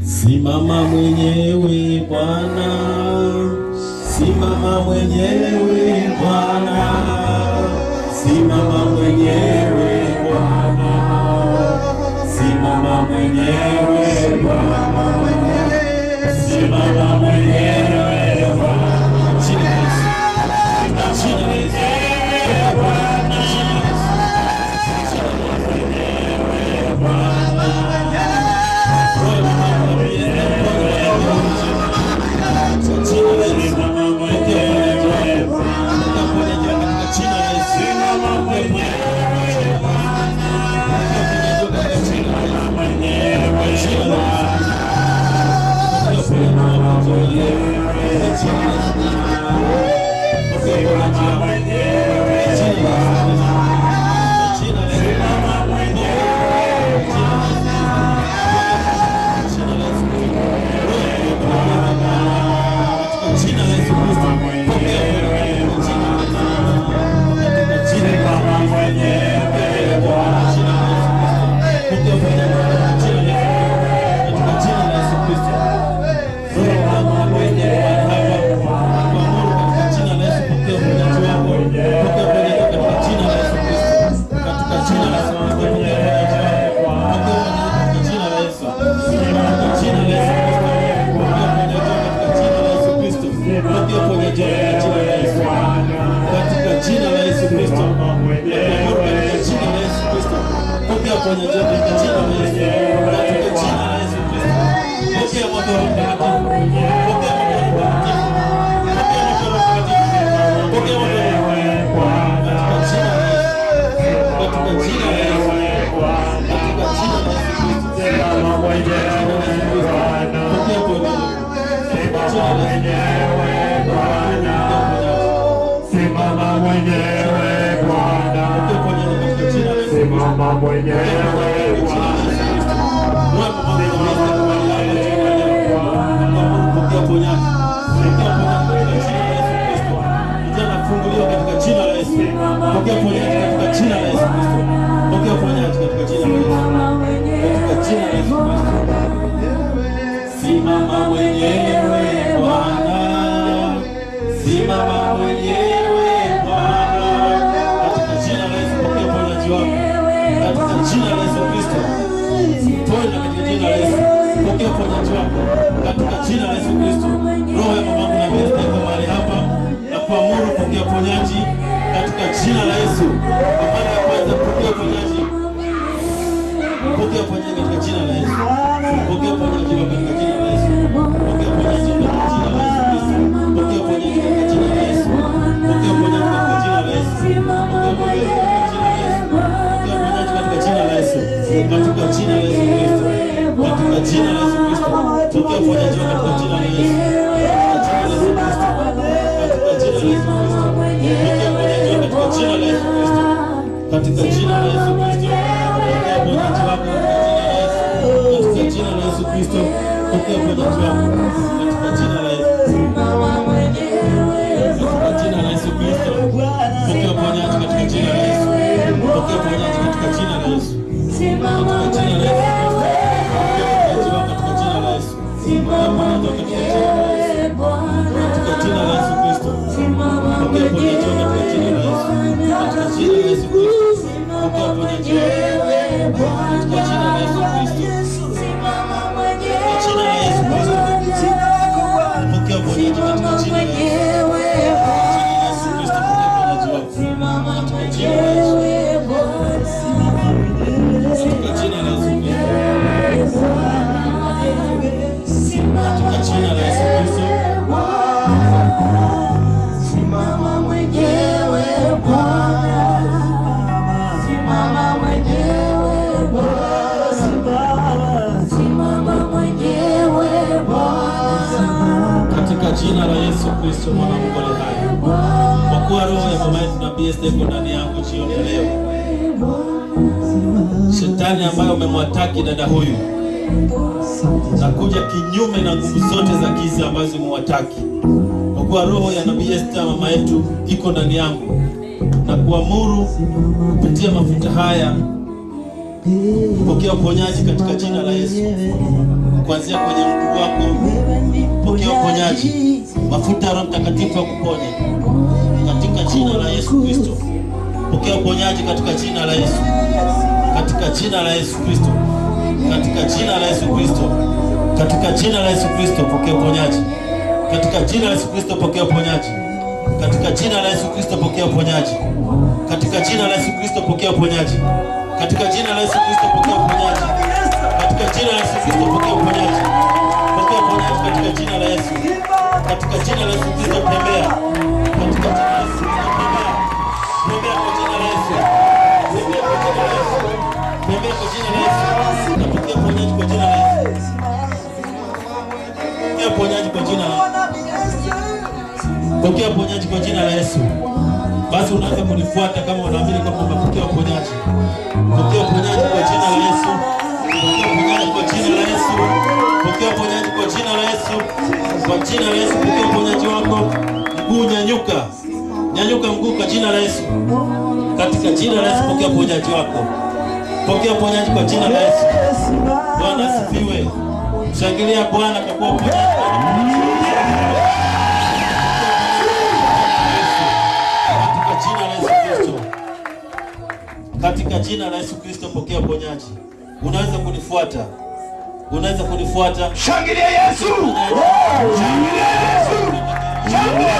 Simama mwenyewe Bwana, simama mwenyewe Bwana, simama mwenyewe Bwana, simama mwenyewe Bwana, simama mwenyewe Bwana. Simama mwenyewe Bwana, simama mwenyewe Bwana. Simama mwenyewe Bwana, simama mwenyewe Bwana, katika jina la Yesu pokea uponyaji wako, katika jina la Yesu Kristo. Ponya katika jina la Yesu, pokea uponyaji wako katika jina la Yesu Kristo. Roho ya mamangu Nabii Esther iko mahali hapa na kuamuru pokea uponyaji katika jina la Yesu. Kwa mara ya kwanza pokea uponyaji, pokea uponyaji katika jina la Yesu, pokea uponyaji katika jina la Yesu, pokea uponyaji katika jina la Yesu Kristo, pokea uponyaji katika jina la Yesu, pokea uponyaji katika jina la Yesu, pokea uponyaji katika jina la Yesu, katika jina la Yesu Kristo, katika jina la Yesu Kristo, pokea uponyaji katika jina la Yesu, katika jina la Yesu Kristo, pokea uponyaji katika jina la Yesu Kristo, katika jina la Yesu Kristo, pokea uponyaji wako katika jina la Yesu Kristo, pokea uponyaji wako katika jina la Yesu, katika jina la Yesu Kristo, pokea uponyaji katika jina la Yesu, pokea uponyaji katika jina la Yesu, katika jina la Yesu Kristo, katika jina la Yesu, pokea uponyaji katika jina la Yesu, katika jina la Yesu Kristo, pokea uponyaji katika jina la Yesu, katika jina la Yesu Kristo, pokea uponyaji katika jina la Yesu Kristo. Katika jina la Yesu Kristo mwana wa Mungu aliye hai. Kwa kuwa roho ya mama yetu Nabii Esther iko ndani yangu jioni ya leo. Shetani ambaye umemwataki dada huyu, nakuja kinyume na nguvu zote za giza ambazo umemwataki. Kwa kuwa roho ya Nabii Esther mama yetu iko ndani yangu, na kuamuru kupitia mafuta haya pokea uponyaji katika jina la Yesu. Kuanzia kwenye mguu wako pokea uponyaji. Mafuta ya Roho Mtakatifu ya kuponya katika jina la Yesu Kristo. Pokea uponyaji katika jina la Yesu. Katika jina la Yesu Kristo. Katika jina la Yesu Kristo. Katika jina la Yesu Kristo pokea uponyaji. Katika jina la Yesu Kristo pokea uponyaji. Katika jina la Yesu Kristo pokea uponyaji. Katika jina la Yesu Kristo pokea uponyaji. Katika jina la Yesu Kristo pokea uponyaji. Katika jina la Yesu Kristo pokea uponyaji. Pokea uponyaji katika jina la Yesu. Katika jina la Yesu Kristo tembea. Katika jina la Yesu Kristo tembea. Tembea kwa jina la Yesu. Tembea kwa jina la Yesu. Tembea kwa jina la Yesu. Pokea uponyaji kwa jina la Yesu. Pokea uponyaji kwa jina la Yesu. Pokea uponyaji kwa jina la Yesu. Basi unaweza kunifuata kama unaamini kwamba umepokea uponyaji. Pokea uponyaji kwa jina la Yesu. Pokea uponyaji kwa jina la Yesu. Pokea uponyaji kwa jina la Yesu. Kwa jina la Yesu pokea uponyaji wako. Mguu nyanyuka. Nyanyuka mguu kwa jina la Yesu. Katika jina la Yesu pokea uponyaji wako. Pokea uponyaji kwa jina la Yesu. Bwana asifiwe. Shangilia Bwana kwa kuwa uponyaji. Katika jina la Yesu Kristo pokea uponyaji. Unaweza kunifuata. Unaweza kunifuata. Shangilia Yesu. Shangilia Yesu. Shangilia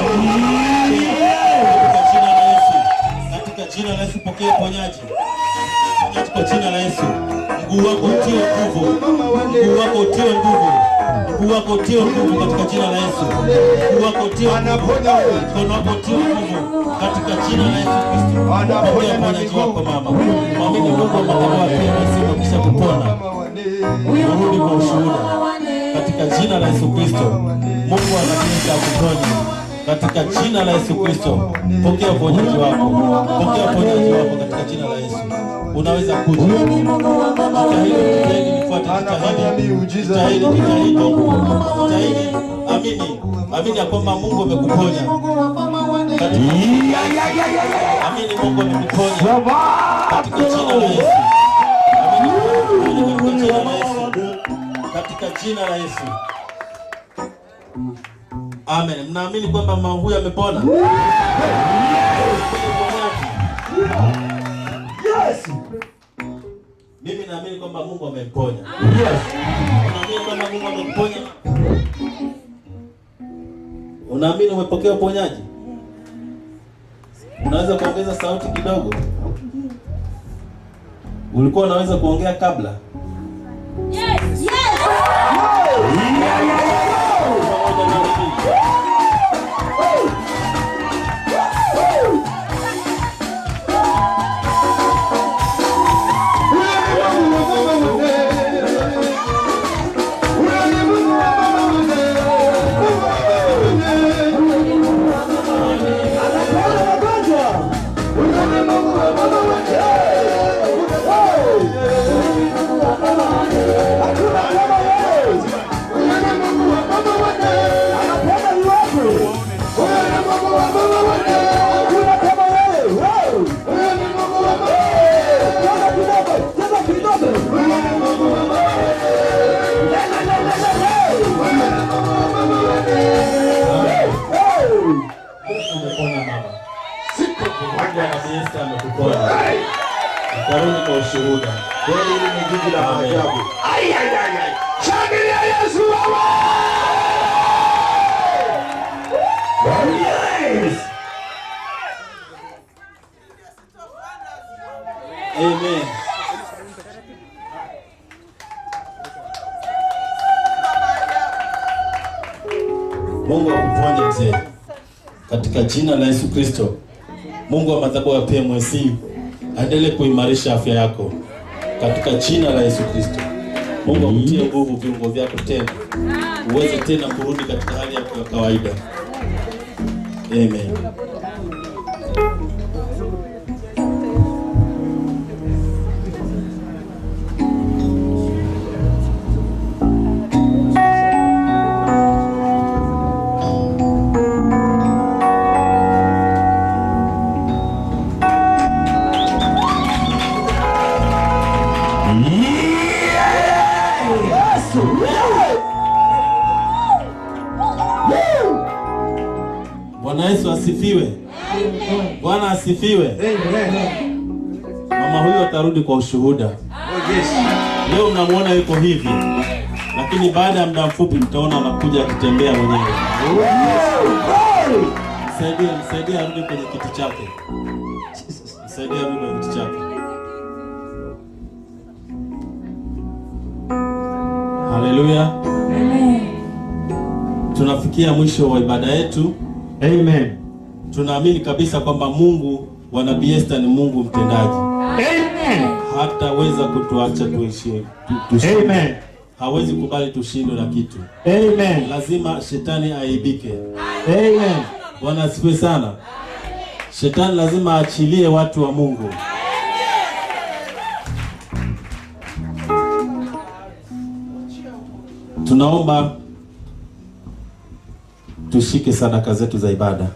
katika jina la Yesu. Katika jina la Yesu pokea uponyaji. Uponyaji kwa jina la Yesu. Mguu wako utiwe nguvu. Mguu wako utiwe nguvu. Mguu wako utiwe nguvu katika jina la Yesu. Mguu wako utiwe nguvu. Mkono wako utiwe nguvu katika jina la Yesu Kristo. Pokea uponyaji wako mama. Mwamini Mungu wa madhabahu pia nasema kisha kupona. Urudi kwa ushuhuda. Katika jina la Yesu Kristo. Mungu anataka kuponya. Katika jina la Yesu Kristo. Pokea uponyaji wako. Pokea uponyaji wako katika jina la Yesu. Unaweza kuja. Jitahidi nifuate, jitahidi. Amini. Amini ya kwamba Mungu amekuponya. Amini Mungu amekuponya. Katika jina la Yesu. Amini katika jina la Yesu. Katika jina la Yesu. Amen. Mnaamini kwamba mama huyu amepona? Yes. Mimi naamini kwamba Mungu amemponya. Yes. Unaamini kwamba Mungu amemponya? Unaamini umepokea uponyaji? Unaweza kuongeza sauti kidogo? Ulikuwa unaweza kuongea kabla? Yes. Yes. Karuni kwa ushuhuda. Kweli hili ni jiji la maajabu. Shangilia Yesu wewe. Yes. Amen. Mungu akuponye mzee. Katika jina la Yesu Kristo. Mungu wa madhabahu ya PMC aendelee kuimarisha afya yako katika jina la Yesu Kristo. Mungu akutie nguvu viungo vyako tena. uweze tena kurudi katika hali yako ya kawaida. Amen. Bwana Yesu asifiwe. Bwana asifiwe. Mama huyu atarudi kwa ushuhuda. Leo mnamuona yuko hivi, lakini baada ya muda mfupi mtaona anakuja akitembea mwenyewe. Msaidie arudi kwenye kiti chake. Msaidie arudi kwenye kiti chake. Haleluya. Amen. Tunafikia mwisho wa ibada yetu. Amen. Tunaamini kabisa kwamba Mungu wa Nabii Esther ni Mungu mtendaji. Amen. Hataweza kutuacha tuishi. Amen. Hawezi kubali tushindwe na kitu. Amen. Lazima shetani aibike. Amen. Bwana asifiwe sana. Shetani lazima aachilie watu wa Mungu. Tunaomba tushike sadaka zetu za ibada.